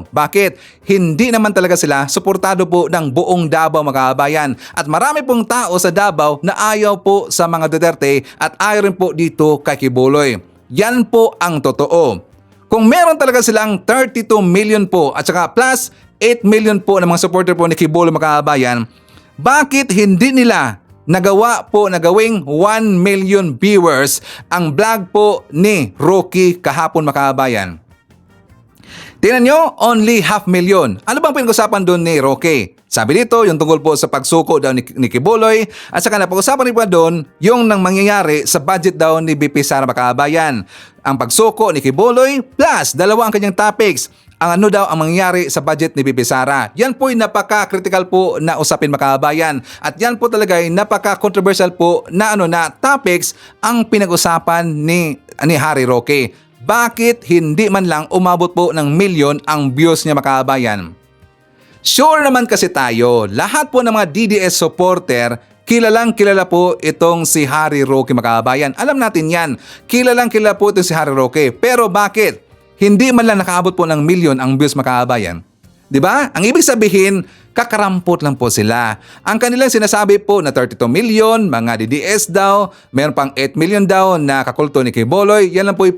Bakit? Hindi naman talaga sila suportado po ng buong Davao makaabayan. At marami pong tao sa Davao na ayaw po sa mga Duterte at ayaw rin po dito kay Quiboloy. Yan po ang totoo. Kung meron talaga silang 32 million po at saka plus 8 million po ng mga supporter po ni Quiboloy mga kababayan, bakit hindi nila nagawing 1 million viewers ang vlog po ni Rocky kahapon, mga kababayan? Tingnan nyo, only 500,000. Ano bang pinag-usapan doon ni Rocky? Sabi dito, yung tungkol po sa pagsuko daw ni Kibuloy, at saka napag-usapan rin po doon yung nang mangyayari sa budget daw ni BP Sara, mga kababayan. Ang pagsuko ni Kibuloy plus dalawa ang kanyang topics. Ang ano daw ang mangyayari sa budget ni BP Sara. Yan po ay napaka-critical po na usapin, mga kababayan. At yan po talaga ay napaka-controversial po na topics ang pinag-usapan ni Harry Roque. Bakit hindi man lang umabot po ng milyon ang views niya, mga kababayan? Sure naman kasi tayo, lahat po ng mga DDS supporter, kilalang kilala po itong si Harry Roque, mga kababayan. Alam natin yan, kilalang kilala po itong si Harry Roque. Pero bakit hindi man lang nakaabot po ng milyon ang views, mga kababayan? Diba? Ang ibig sabihin, kakarampot lang po sila. Ang kanilang sinasabi po na 32 million, mga DDS daw, mayroon pang 8 million daw na kakulto ni Kibuloy, yan lang po yung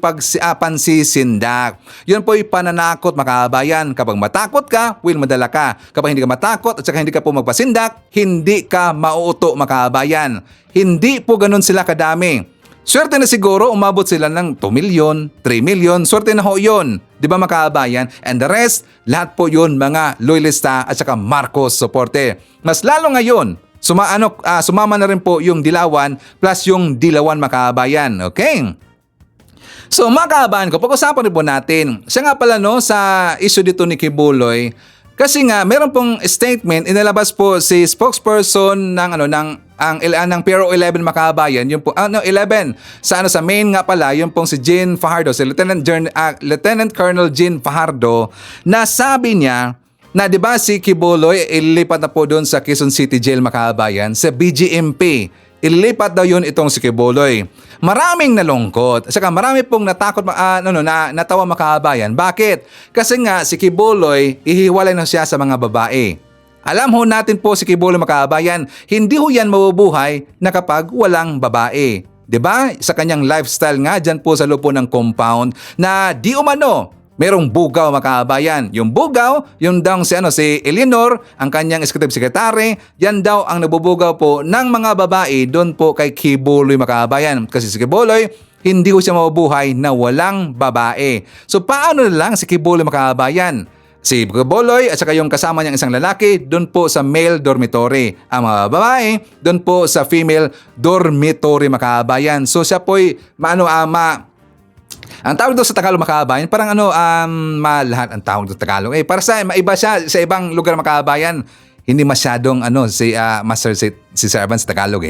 pansisindak. Yan po yung pananakot, mga kababayan. Kapag matakot ka, madala ka. Kapag hindi ka matakot at saka hindi ka po magpasindak, hindi ka mauuto, mga kababayan. Hindi po ganun sila kadami. Swerte na siguro umabot sila ng 2 million, 3 million, swerte na ho yun. Di ba, mga kababayan? And the rest, lahat po yun mga loyalista at saka Marcos supporter. Mas lalo ngayon, sumama na rin po yung Dilawan plus yung Dilawan, mga kababayan. Okay? So, mga kababayan ko, pag-usapan rin po natin. Siya nga pala sa issue dito ni Kibuloy, kasi nga meron pong statement inilabas po si spokesperson ng PRO 11, mga kababayan, yung po 11 sa main nga pala, yung pong si Jean Fajardo, si Lieutenant Colonel Jean Fajardo, na sabi niya na 'di ba si Kibuloy ililipat na po doon sa Quezon City Jail, mga kababayan, sa BGMP. Ililipat daw yun itong si Kibuloy. Maraming nalungkot. Saka marami pong natakot, natawa, mga kababayan. Bakit? Kasi nga si Kibuloy, ihiwalay na siya sa mga babae. Alam ho natin po si Kibuloy, mga kababayan, hindi ho yan mabubuhay na kapag walang babae. 'Di ba? Sa kanyang lifestyle nga dyan po sa loob po ng compound na di umano merong bugaw, mga kababayan. Yung bugaw, yung daw si Eleanor, ang kanyang executive secretary, yan daw ang nabubugaw po ng mga babae doon po kay Kibuloy, mga kababayan. Kasi si Kibuloy, hindi ko siya mabubuhay na walang babae. So paano na lang si Kibuloy, mga kababayan? Si Kibuloy at saka yung kasama niyang isang lalaki doon po sa male dormitory. Ang mga babae doon po sa female dormitory, mga kababayan. So siya po'y ang tawag doon sa Tagalog, mga kababayan, parang lahat ang tawag doon sa Tagalog. Para sa maiba siya sa ibang lugar, mga kababayan. Hindi masyadong si Master si Sir Ivan sa Tagalog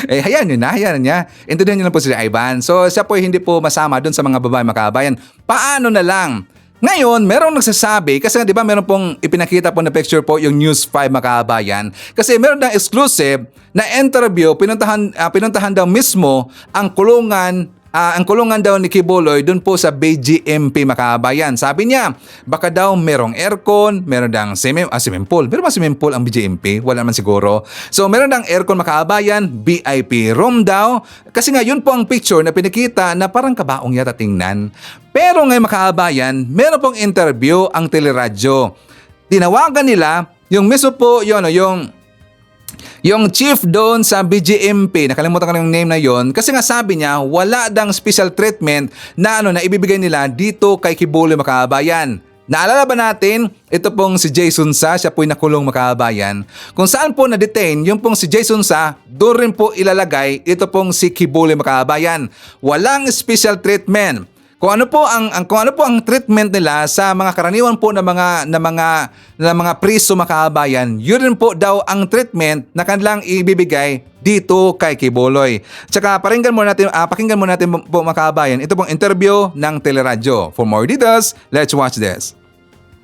hayaan niya. Intindihan niyo lang po si Ivan. So siya po hindi po masama doon sa mga babae, mga kababayan. Paano na lang? Ngayon, merong nagsasabi, kasi di ba meron pong ipinakita po na picture po yung News 5, mga kababayan. Kasi meron ng exclusive na interview, pinuntahan daw mismo ang kulungan daw ni Kibuloy doon po sa BGMP, mga kababayan. Sabi niya, baka daw merong aircon, meron daw swimming pool. Meron ba swimming pool ang BGMP? Wala naman siguro. So meron daw aircon, mga kababayan, VIP room daw. Kasi nga yun po ang picture na pinakita na parang kabaong yata tingnan. Pero ngayon, mga kababayan, meron pong interview ang teleradyo. Tinawagan nila yung mismo po yung chief doon sa BGMP, nakalimutan ko yung name na yon, kasi nga sabi niya wala dang special treatment na ibibigay nila dito kay Kibuloy, mga kababayan. Naalala ba natin, ito pong si Jason Sa, siya po'y nakulong, mga kababayan. Kung saan po na-detain, yung pong si Jason Sa, doon rin po ilalagay ito pong si Kibuloy, mga kababayan. Walang special treatment. Kung ano po ang treatment nila sa mga karaniwan po na mga priso, mga kababayan, yun rin po daw ang treatment na kanilang ibibigay dito kay Kibuloy. Tsaka pakinggan mo natin po, mga kababayan, ito pong interview ng teleradyo. For more details, let's watch this.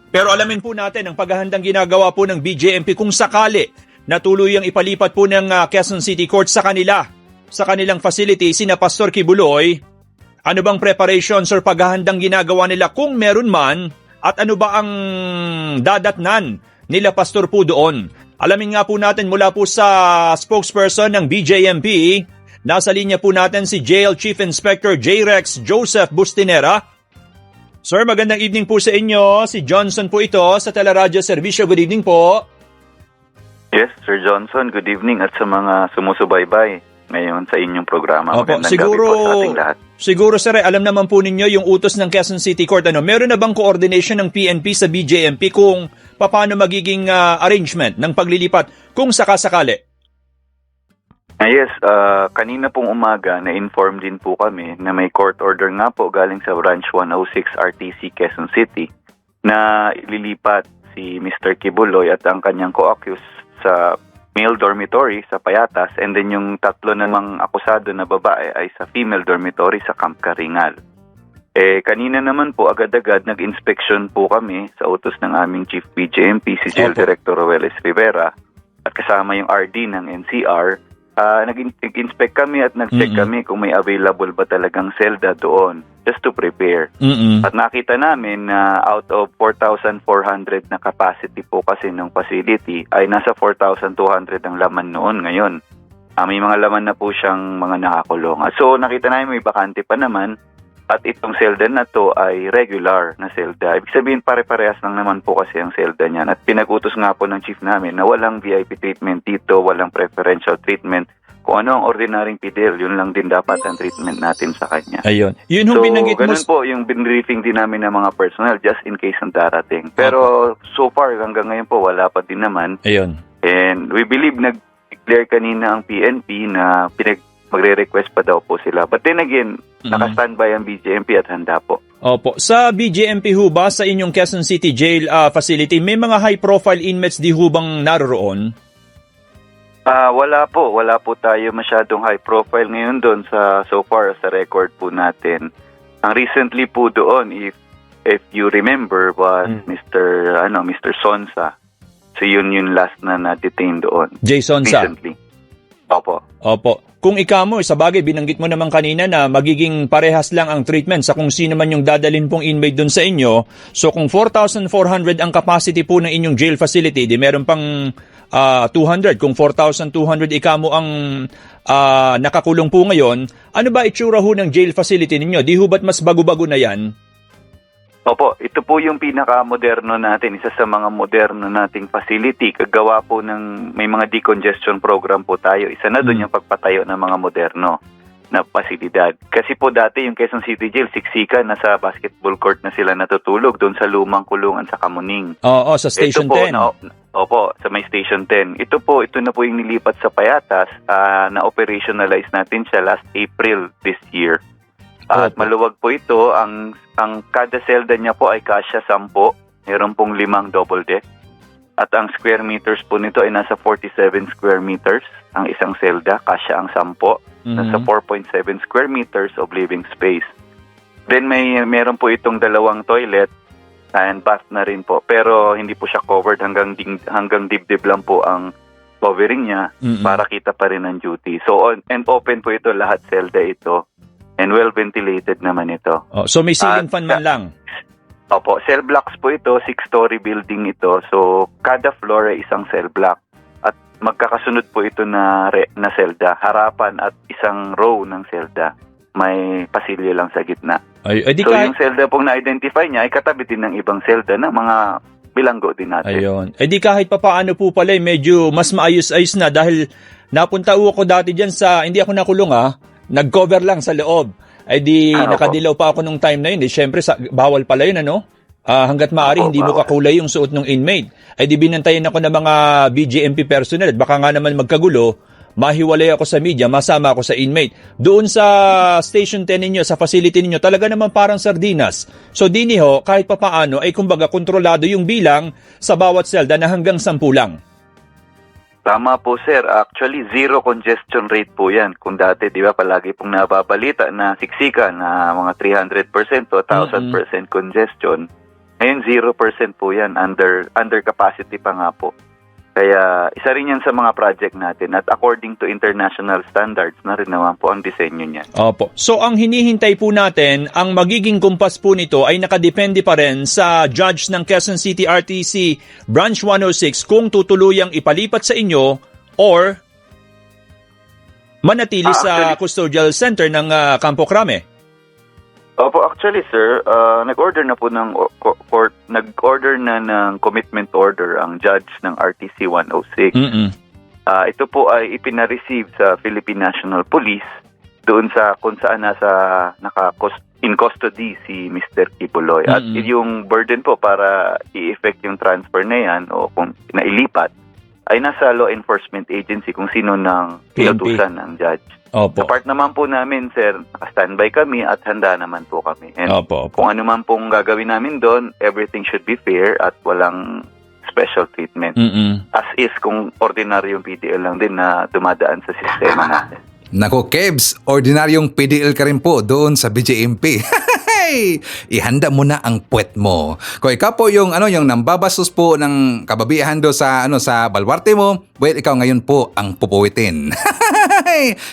Pero alamin po natin ang paghahandang ginagawa po ng BJMP kung sakali na tuluyang ipalipat po ng Quezon City Court sa kanilang facility sina Pastor Kibuloy. Ano bang preparations or paghahandang ginagawa nila kung meron man, at ano ba ang dadatnan nila Pastor po doon? Alamin nga po natin mula po sa spokesperson ng BJMP. Nasa linya po natin si Jail Chief Inspector J-Rex Joseph Bustinera. Sir, magandang evening po sa inyo. Si Johnson po ito sa Teleradyo Servisyo. Good evening po. Yes, Sir Johnson, good evening at sa mga sumusubaybay ngayon sa inyong programa. Opo, Magandang gabi po sa ating lahat. siguro sir, alam naman po ninyo yung utos ng Quezon City Court. Meron na bang coordination ng PNP sa BJMP kung paano magiging arrangement ng paglilipat kung sakasakali? Yes, kanina pong umaga na-inform din po kami na may court order nga po galing sa Branch 106 RTC Quezon City na ililipat si Mr. Kibuloy at ang kanyang co-accused sa male dormitory sa Payatas, and then yung tatlo namang akusado na babae ay sa female dormitory sa Camp Karingal. Kanina naman po agad-agad nag-inspection po kami sa utos ng aming Chief BJMP, si Jail Director Roeles Rivera, at kasama yung RD ng NCR. Nag-inspect kami at nag-check kami kung may available ba talagang selda doon just to prepare. At nakita namin na out of 4,400 na capacity po kasi ng facility ay nasa 4,200 ang laman noon ngayon. May mga laman na po siyang mga nakakulong. So nakita namin may bakante pa naman at itong selda na to ay regular na selda. Ibig sabihin pare-parehas lang naman po kasi ang selda niyan. At pinag-utos nga po ng chief namin na walang VIP treatment dito, walang preferential treatment. Kung ano ang ordinaryong PDL, yun lang din dapat ang treatment natin sa kanya. Ayun. Yun So, binanggit mo. ganun po yung binriefing din namin ng mga personnel just in case ang darating. Pero so far, hanggang ngayon po, wala pa din naman. Ayun. And we believe nag-declare kanina ang PNP na magre-request pa daw po sila. But then again, naka-standby ang BJMP at handa po. Opo. Sa BJMP ho ba, sa inyong Quezon City Jail facility, may mga high-profile inmates di ho bang naroroon? Wala po tayo masyadong high profile ngayon doon so far sa record po natin. Ang recently po doon, if you remember, was Mr. Sonsa. So yun last na detain doon. Jay Sonsa. Recently. Opo. Kung ikaw mo, sa bagay, binanggit mo naman kanina na magiging parehas lang ang treatment sa kung sino man yung dadalhin pong inmate doon sa inyo. So kung 4,400 ang capacity po ng inyong jail facility, di meron pang 200. Kung 4,200 ikaw mo ang nakakulong po ngayon, ano ba itsura ho ng jail facility ninyo? Di ho ba't mas bago-bago na yan? Opo, ito po yung pinaka-moderno natin, isa sa mga moderno nating facility. Kagawa po may mga decongestion program po tayo. Isa na doon yung pagpatayo ng mga moderno na pasilidad. Kasi po dati yung Quezon City Jail, siksikan, nasa basketball court na sila natutulog doon sa lumang kulungan sa Kamuning. Oo, sa Station 10. Opo, sa may Station 10. Ito na po yung nilipat sa Payatas, na operationalize natin siya last April this year. At maluwag po ito, ang kada selda niya po ay kasya 10, meron pong 5 double deck. At ang square meters po nito ay nasa 47 square meters, ang isang selda, kasya ang 10, nasa 4.7 square meters of living space. Then meron po itong 2 toilet and bath na rin po, pero hindi po siya covered, hanggang dibdib lang po ang covering niya para kita pa rin ang duty. So and open po ito, lahat selda ito. And well-ventilated naman ito. So may ceiling fan man lang? Opo, cell blocks po ito, 6-story building ito. So kada floor ay isang cell block. At magkakasunod po ito na selda, harapan at isang row ng selda. May pasilyo lang sa gitna. Yung selda pong na-identify niya ay katabi din ng ibang selda ng mga bilanggo din natin. Ayun. Di kahit papaano po pala, medyo mas maayos-ayos na dahil napunta ako dati dyan hindi ako nakulong nag-cover lang sa loob. Nakadilaw pa ako nung time na yun. Siyempre, bawal pala yun, hanggat maaari, hindi mo kakulay yung suot ng inmate. Binantayan ako ng mga BJMP personnel. At baka nga naman magkagulo, mahiwalay ako sa media, masama ako sa inmate. Doon sa Station 10 ninyo, sa facility ninyo, talaga naman parang sardinas. So, diniho, kahit papaano, ay kumbaga kontrolado yung bilang sa bawat selda na hanggang 10 lang. Tama po, sir. Actually, zero congestion rate po yan. Kung dati, di ba, palagi pong nababalita na siksikan na mga 300% o 1,000% congestion. Ngayon, 0% po yan. Under capacity pa nga po. Kaya, isa rin yan sa mga project natin. At according to international standards na rin naman po ang disenyo niyan. Opo. So, ang hinihintay po natin, ang magiging kumpas po nito ay nakadepende pa rin sa judge ng Quezon City RTC Branch 106 kung tutuluyang ipalipat sa inyo or manatili sa custodial center ng Campo Crame. Opo, actually, sir, nag-order na po ng court nag-order na ng commitment order ang judge ng RTC 106. Ito po ay ipina-receive sa Philippine National Police doon sa kung saan nasa in custody si Mr. Kibuloy. At yung burden po para i-effect yung transfer na yan o kung nailipat ay nasa law enforcement agency kung sino nang pinutusan ng judge. Opo. Sa part naman po namin, sir, naka-standby kami at handa naman po kami. And Opo. kung ano man pong gagawin namin doon, everything should be fair at walang special treatment. As is, kung ordinaryong PDL lang din na dumadaan sa sistema natin. Nako, Kebs, ordinaryong PDL ka rin po doon sa BJMP. Ihanda mo na ang puwet mo. Kung ikaw po yung yung nambabastos po ng kababihan do sa sa balwarte mo, well, ikaw ngayon po ang pupuwitin.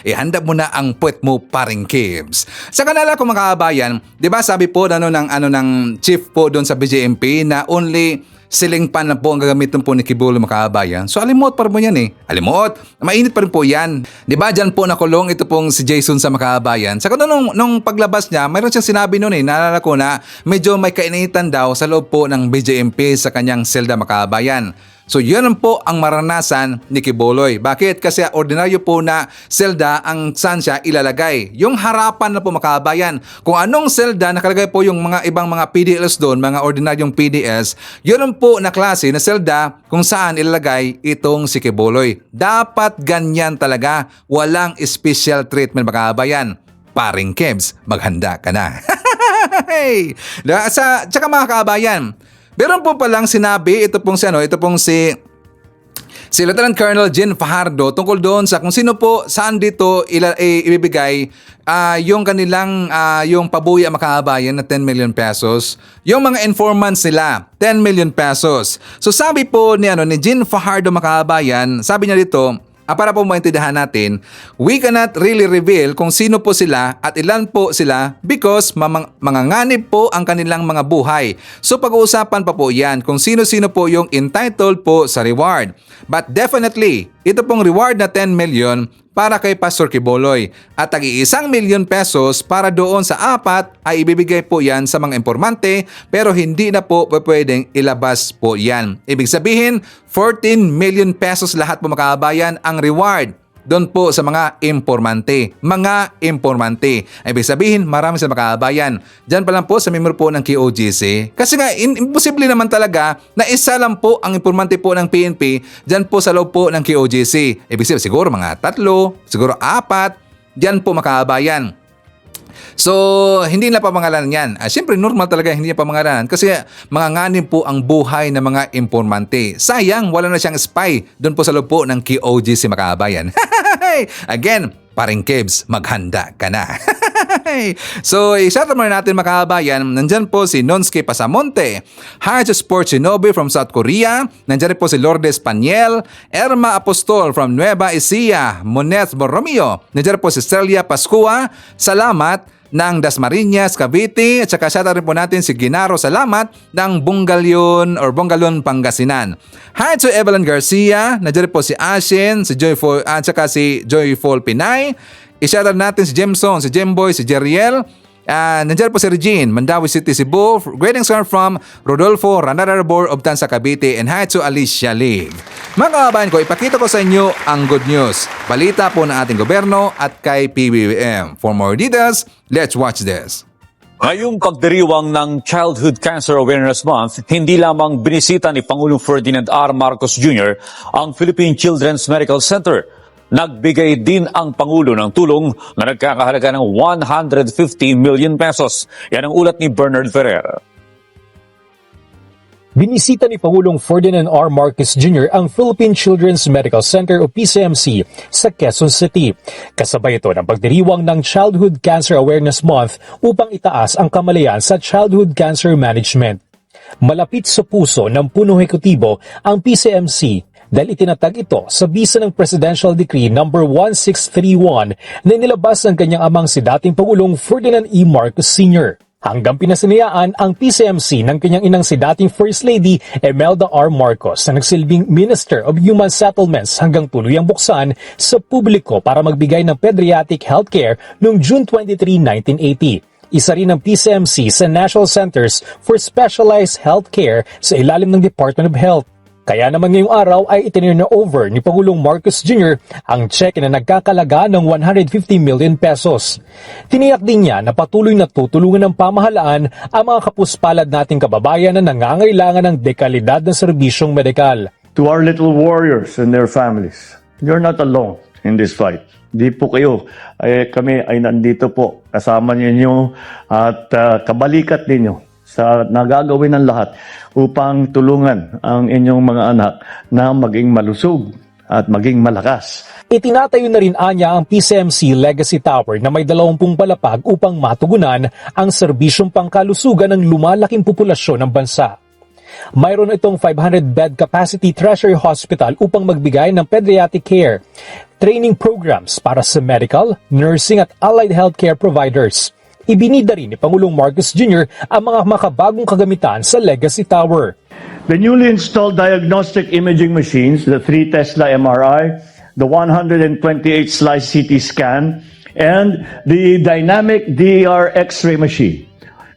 Ihanda mo na ang puwet mo, paring Kebs. Sa kanila ko mga kabayan, 'di ba sabi po ng chief po doon sa BJMP na only ceiling fan na po ang gagamitin po ni Kibuloy mga kabayan. So alimot pa rin po yan Alimot. Mainit pa rin po yan. Di ba dyan po nakulong ito pong si Jason sa mga kabayan. Saka nung paglabas niya, mayroon siyang sinabi noon naalala ko na medyo may kainitan daw sa loob po ng BJMP sa kanyang selda mga kabayan. So yun po ang maranasan ni Kibuloy. Bakit? Kasi ordinaryo po na selda ang saan siya ilalagay. Yung harapan na po mga kabayan. Kung anong selda nakalagay po yung mga ibang mga PDLs doon, mga ordinaryong PDLs, yun po na klase na selda kung saan ilalagay itong si Kibuloy. Dapat ganyan talaga. Walang special treatment mga kabayan. Paring Kebs, maghanda ka na. Tsaka mga kabayan, meron po palang sinabi ito pong si Lieutenant Colonel Jean Fajardo tungkol doon sa kung sino po saan dito ibibigay yung kanilang yung pabuya makabayan na 10 million pesos. Yung mga informants nila, 10 million pesos. So sabi po ni Jean Fajardo makabayan, sabi niya dito, para po maintindihan natin, we cannot really reveal kung sino po sila at ilan po sila because manganganib po ang kanilang mga buhay. So pag-uusapan pa po yan kung sino-sino po yung entitled po sa reward. But definitely, ito pong reward na 10 million para kay Pastor Kibuloy at tag-1 million pesos para doon sa 4 ay ibibigay po yan sa mga informante pero hindi na po pwedeng ilabas po yan. Ibig sabihin, 14 million pesos lahat po mga kabayan ang reward doon po sa mga informante. Mga informante. Ibig sabihin, marami sa mga kabayan. Diyan pa lang po sa member po ng QOGC. Kasi nga, imposible naman talaga na isa lang po ang informante po ng PNP diyan po sa loob po ng QOGC. Ibig sabihin, siguro mga 3, siguro 4, diyan po mga kabayan. So, hindi na pamangalanan yan. Siyempre, normal talaga hindi na pamangalanan kasi manganganib po ang buhay ng mga informante. Sayang, wala na siyang spy doon po sa loob po ng QOGC mga kabayan. Again, paring Kebs, maghanda ka na. So, i-shout out muna natin mga kabayan. Nandyan po si Nonski Pasamonte, Haja Sports Shinobi from South Korea. Nandyan po si Lourdes Paniel, Erma Apostol from Nueva Ecija, Monet Borromeo. Nandyan po si Celia Pascua. Salamat ng Dasmariñas, Cavite, at saka shoutout rin po natin si Ginaro Salamat ng Bungalyon, Pangasinan. Hi to Evelyn Garcia, nandiyan po si Ashin, si Joyful, at saka si Joyful Pinay. I-shoutout natin si Jemson, si Jemboy, si Jeriel. Nandiyan po si Regine, Mandawi City, Cebu. Greetings are from Rodolfo Ranarabor of Tansa, Cavite, and hi to Alicia Lig. Mga kababayan ko, ipakita ko sa inyo ang good news. Balita po ng ating gobyerno at kay PBBM. For more details, let's watch this. Ngayong pagdiriwang ng Childhood Cancer Awareness Month, hindi lamang binisita ni Pangulong Ferdinand R. Marcos Jr. ang Philippine Children's Medical Center. Nagbigay din ang Pangulo ng tulong na nagkakahalaga ng 150 million pesos. Yan ang ulat ni Bernard Ferrer. Binisita ni Pangulong Ferdinand R. Marcos Jr. ang Philippine Children's Medical Center o PCMC sa Quezon City. Kasabay ito ng pagdiriwang ng Childhood Cancer Awareness Month upang itaas ang kamalayan sa childhood cancer management. Malapit sa puso ng punong ehekutibo ang PCMC dahil itinatag ito sa bisa ng Presidential Decree No. 1631 na nilabas ng kanyang amang si dating Pangulong Ferdinand E. Marcos Sr. Hanggang pinasinayaan ang PCMC ng kanyang inang si dating First Lady Imelda R. Marcos na nagsilbing Minister of Human Settlements hanggang tuluyang buksan sa publiko para magbigay ng pediatric healthcare noong June 23, 1980. Isa rin ang PCMC sa National Centers for Specialized Healthcare sa ilalim ng Department of Health. Kaya naman ngayong araw ay itinurn over ni Pangulong Marcos Jr. ang cheque na nagkakalaga ng 150 million pesos. Tiniyak din niya na patuloy na tutulungan ng pamahalaan ang mga kapuspalad nating kababayan na nangangailangan ng dekalidad na serbisyong medikal. To our little warriors and their families, you're not alone in this fight. Di po kayo, kami ay nandito po kasama ninyo at kabalikat ninyo sa nagagawin ng lahat upang tulungan ang inyong mga anak na maging malusog at maging malakas. Itinatayo na rin anya ang PCMC Legacy Tower na may 20 palapag upang matugunan ang serbisyong pangkalusugan ng lumalaking populasyon ng bansa. Mayroon itong 500-bed capacity tertiary hospital upang magbigay ng pediatric care, training programs para sa medical, nursing at allied healthcare providers. Ibinida rin ni Pangulong Marcos Jr. ang mga makabagong kagamitan sa Legacy Tower. The newly installed diagnostic imaging machines, the 3 Tesla MRI, the 128-slice CT scan, and the dynamic DER X-ray machine.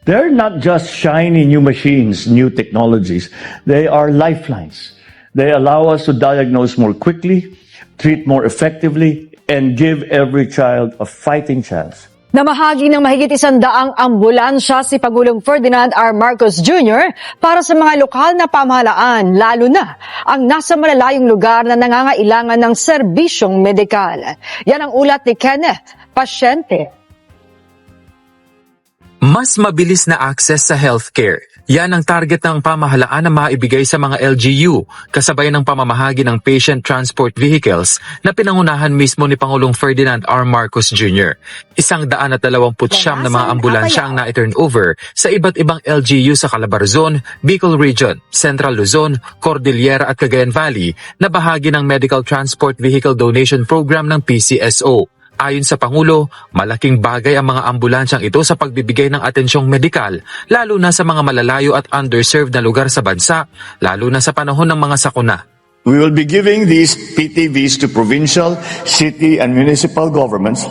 They're not just shiny new machines, new technologies. They are lifelines. They allow us to diagnose more quickly, treat more effectively, and give every child a fighting chance. Namahagi ng mahigit 100 ambulansya si Pangulong Ferdinand R. Marcos Jr. para sa mga lokal na pamahalaan, lalo na ang nasa malalayong lugar na nangangailangan ng serbisyong medikal. Yan ang ulat ni Kenneth Pasyente. Mas mabilis na access sa healthcare. Yan ang target ng pamahalaan na maibigay sa mga LGU, kasabay ng pamamahagi ng patient transport vehicles na pinangunahan mismo ni Pangulong Ferdinand R. Marcos Jr. 129 na mga ambulansya ang na-turn over sa iba't ibang LGU sa Calabarzon, Bicol Region, Central Luzon, Cordillera at Cagayan Valley na bahagi ng Medical Transport Vehicle Donation Program ng PCSO. Ayon sa Pangulo, malaking bagay ang mga ambulansyang ito sa pagbibigay ng atensyong medikal, lalo na sa mga malalayo at underserved na lugar sa bansa, lalo na sa panahon ng mga sakuna. We will be giving these PTVs to provincial, city, and municipal governments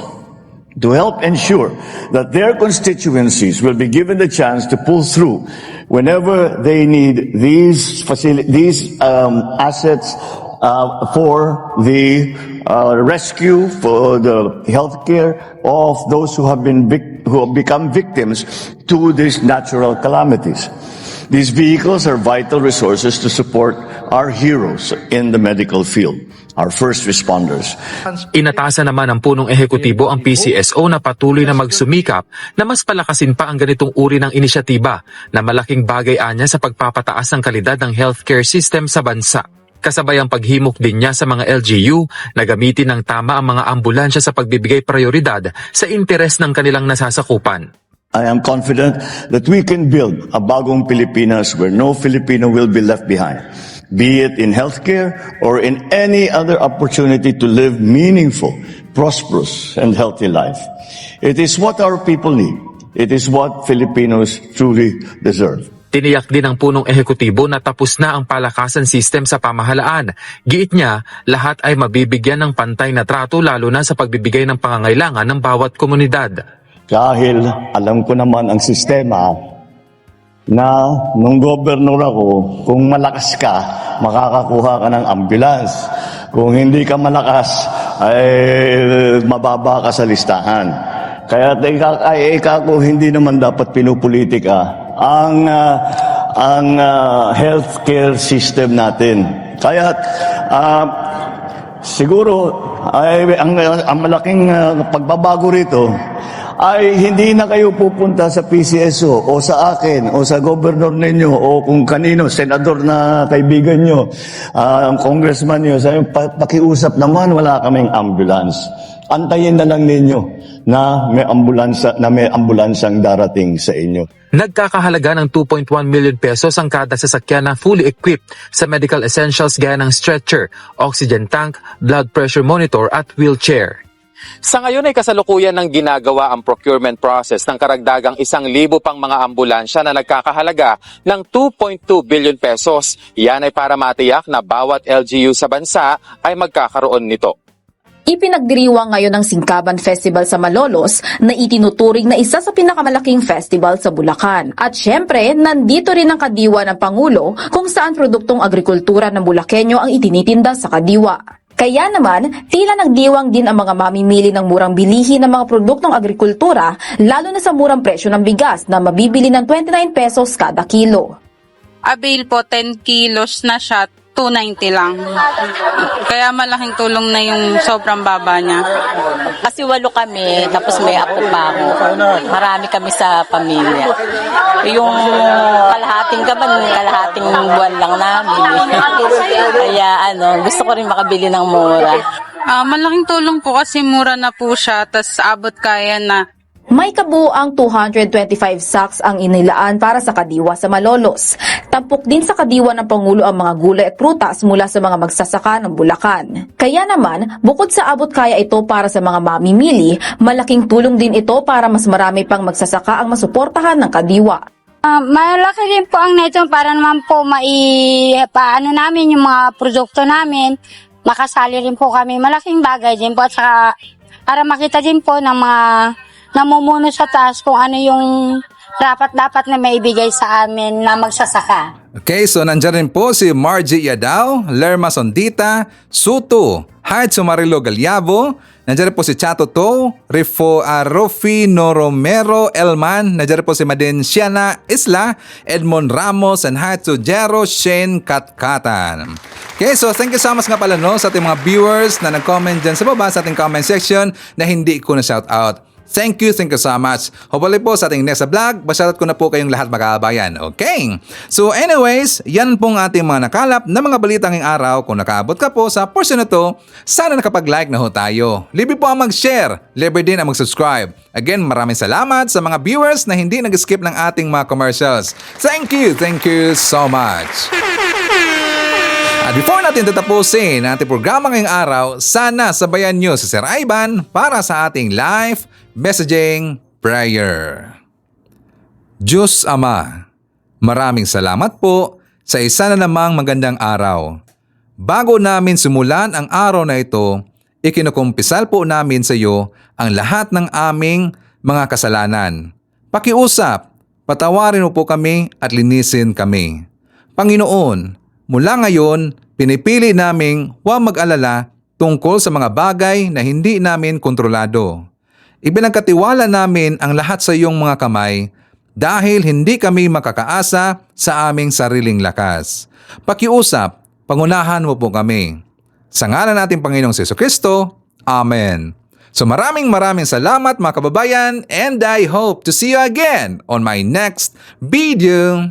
to help ensure that their constituencies will be given the chance to pull through whenever they need these assets for the rescue, for the healthcare of those who have become victims to these natural calamities. These vehicles are vital resources to support our heroes in the medical field, our first responders. Inatasan naman ng punong ehekutibo ang PCSO na patuloy na magsumikap na mas palakasin pa ang ganitong uri ng inisyatiba na malaking bagay anya sa pagpapataas ng kalidad ng healthcare system sa bansa. Kasabay ang paghimok din niya sa mga LGU na gamitin ng tama ang mga ambulansya sa pagbibigay prioridad sa interes ng kanilang nasasakupan. I am confident that we can build a bagong Pilipinas where no Filipino will be left behind, be it in healthcare or in any other opportunity to live meaningful, prosperous, and healthy life. It is what our people need. It is what Filipinos truly deserve. Tiniyak din ng punong ehekutibo na tapos na ang palakasan system sa pamahalaan. Giit niya, lahat ay mabibigyan ng pantay na trato lalo na sa pagbibigay ng pangangailangan ng bawat komunidad. Dahil alam ko naman ang sistema na nung gobernur ako, kung malakas ka, makakakuha ka ng ambulance. Kung hindi ka malakas, ay mababa ka sa listahan. Kaya ko hindi naman dapat pinupolitika ang healthcare system natin. Kaya siguro ay ang malaking pagbabago rito ay hindi na kayo pupunta sa PCSO o sa akin o sa governor ninyo o kung kanino, senador na kaibigan nyo, ang congressman nyo, sabi, pakiusap naman, wala kaming ambulance. Antayin na lang ninyo na may ambulansang darating sa inyo. Nagkakahalaga ng 2.1 million pesos ang kada sasakyan na fully equipped sa medical essentials gaya ng stretcher, oxygen tank, blood pressure monitor at wheelchair. Sa ngayon ay kasalukuyan ng ginagawa ang procurement process ng karagdagang 1,000 pang mga ambulansya na nagkakahalaga ng 2.2 billion pesos. Yan ay para matiyak na bawat LGU sa bansa ay magkakaroon nito. Ipinagdiriwang ngayon ang Singkaban Festival sa Malolos na itinuturing na isa sa pinakamalaking festival sa Bulacan. At syempre, nandito rin ang kadiwa ng Pangulo kung saan produktong agrikultura ng Bulakenyo ang itinitinda sa kadiwa. Kaya naman, tila nagdiwang din ang mga mamimili ng murang bilihin ng mga produktong agrikultura, lalo na sa murang presyo ng bigas na mabibili ng 29 pesos kada kilo. Avail po 10 kilos na siya, 290 lang. Kaya malaking tulong na yung sobrang baba niya. Kasi 8 kami, tapos may apo pa ako. Marami kami sa pamilya. Yung kalahating gaban, kalahating buwan lang namin. Kaya gusto ko rin makabili ng mura. Malaking tulong po kasi mura na po siya, tas abot kaya na. May kabuuang 225 sacks ang inilaan para sa kadiwa sa Malolos. Tampok din sa kadiwa ng Pangulo ang mga gulay at prutas mula sa mga magsasaka ng Bulacan. Kaya naman, bukod sa abot kaya ito para sa mga mamimili, malaking tulong din ito para mas marami pang magsasaka ang masuportahan ng kadiwa. Malaki rin po ang neto para naman po paano namin yung mga produkto namin. Makasali rin po kami. Malaking bagay din po at saka para makita din po ng mga namumuno sa taas kung ano yung dapat na maibigay sa amin na magsasaka. Okay, so nandiyan rin po si Margie Yadao, Lerma Sondita, Suto, Hart Sumarilo Galyabo, nandiyan rin po si Chato To, Rufino Romero Elman, nandiyan rin po si Madenciana Isla, Edmond Ramos, and Hart Jero Shane Katkatan. Okay, so thank you so much nga pala sa ating mga viewers na nag-comment dyan sa baba sa ating comment section na hindi ko na shout out. Thank you so much. Hopefully po sa ating next vlog, basalat ko na po kayong lahat mga kabayan. Okay? So anyways, yan pong ating mga nakalap na mga balita ngayong araw. Kung nakaabot ka po sa portion na to, sana nakapag-like na ho tayo. Libre po ang mag-share. Libre din ang mag-subscribe. Again, maraming salamat sa mga viewers na hindi nag-skip ng ating mga commercials. Thank you so much. At before natin tatapusin ang ating programa ngayong araw, sana sabayan nyo si Sir Ivan para sa ating live messaging prayer. Diyos Ama, maraming salamat po sa isa na namang magandang araw. Bago namin simulan ang araw na ito, ikinukumpisal po namin sa iyo ang lahat ng aming mga kasalanan. Pakiusap, patawarin mo po kami at linisin kami. Panginoon, mula ngayon, pinipili naming huwag mag-alala tungkol sa mga bagay na hindi namin kontrolado. Ibinagkatiwala namin ang lahat sa iyong mga kamay dahil hindi kami makakaasa sa aming sariling lakas. Pakiusap, pangunahan mo po kami. Sa ngalan nating Panginoong Jesucristo, Amen. So maraming salamat mga kababayan and I hope to see you again on my next video.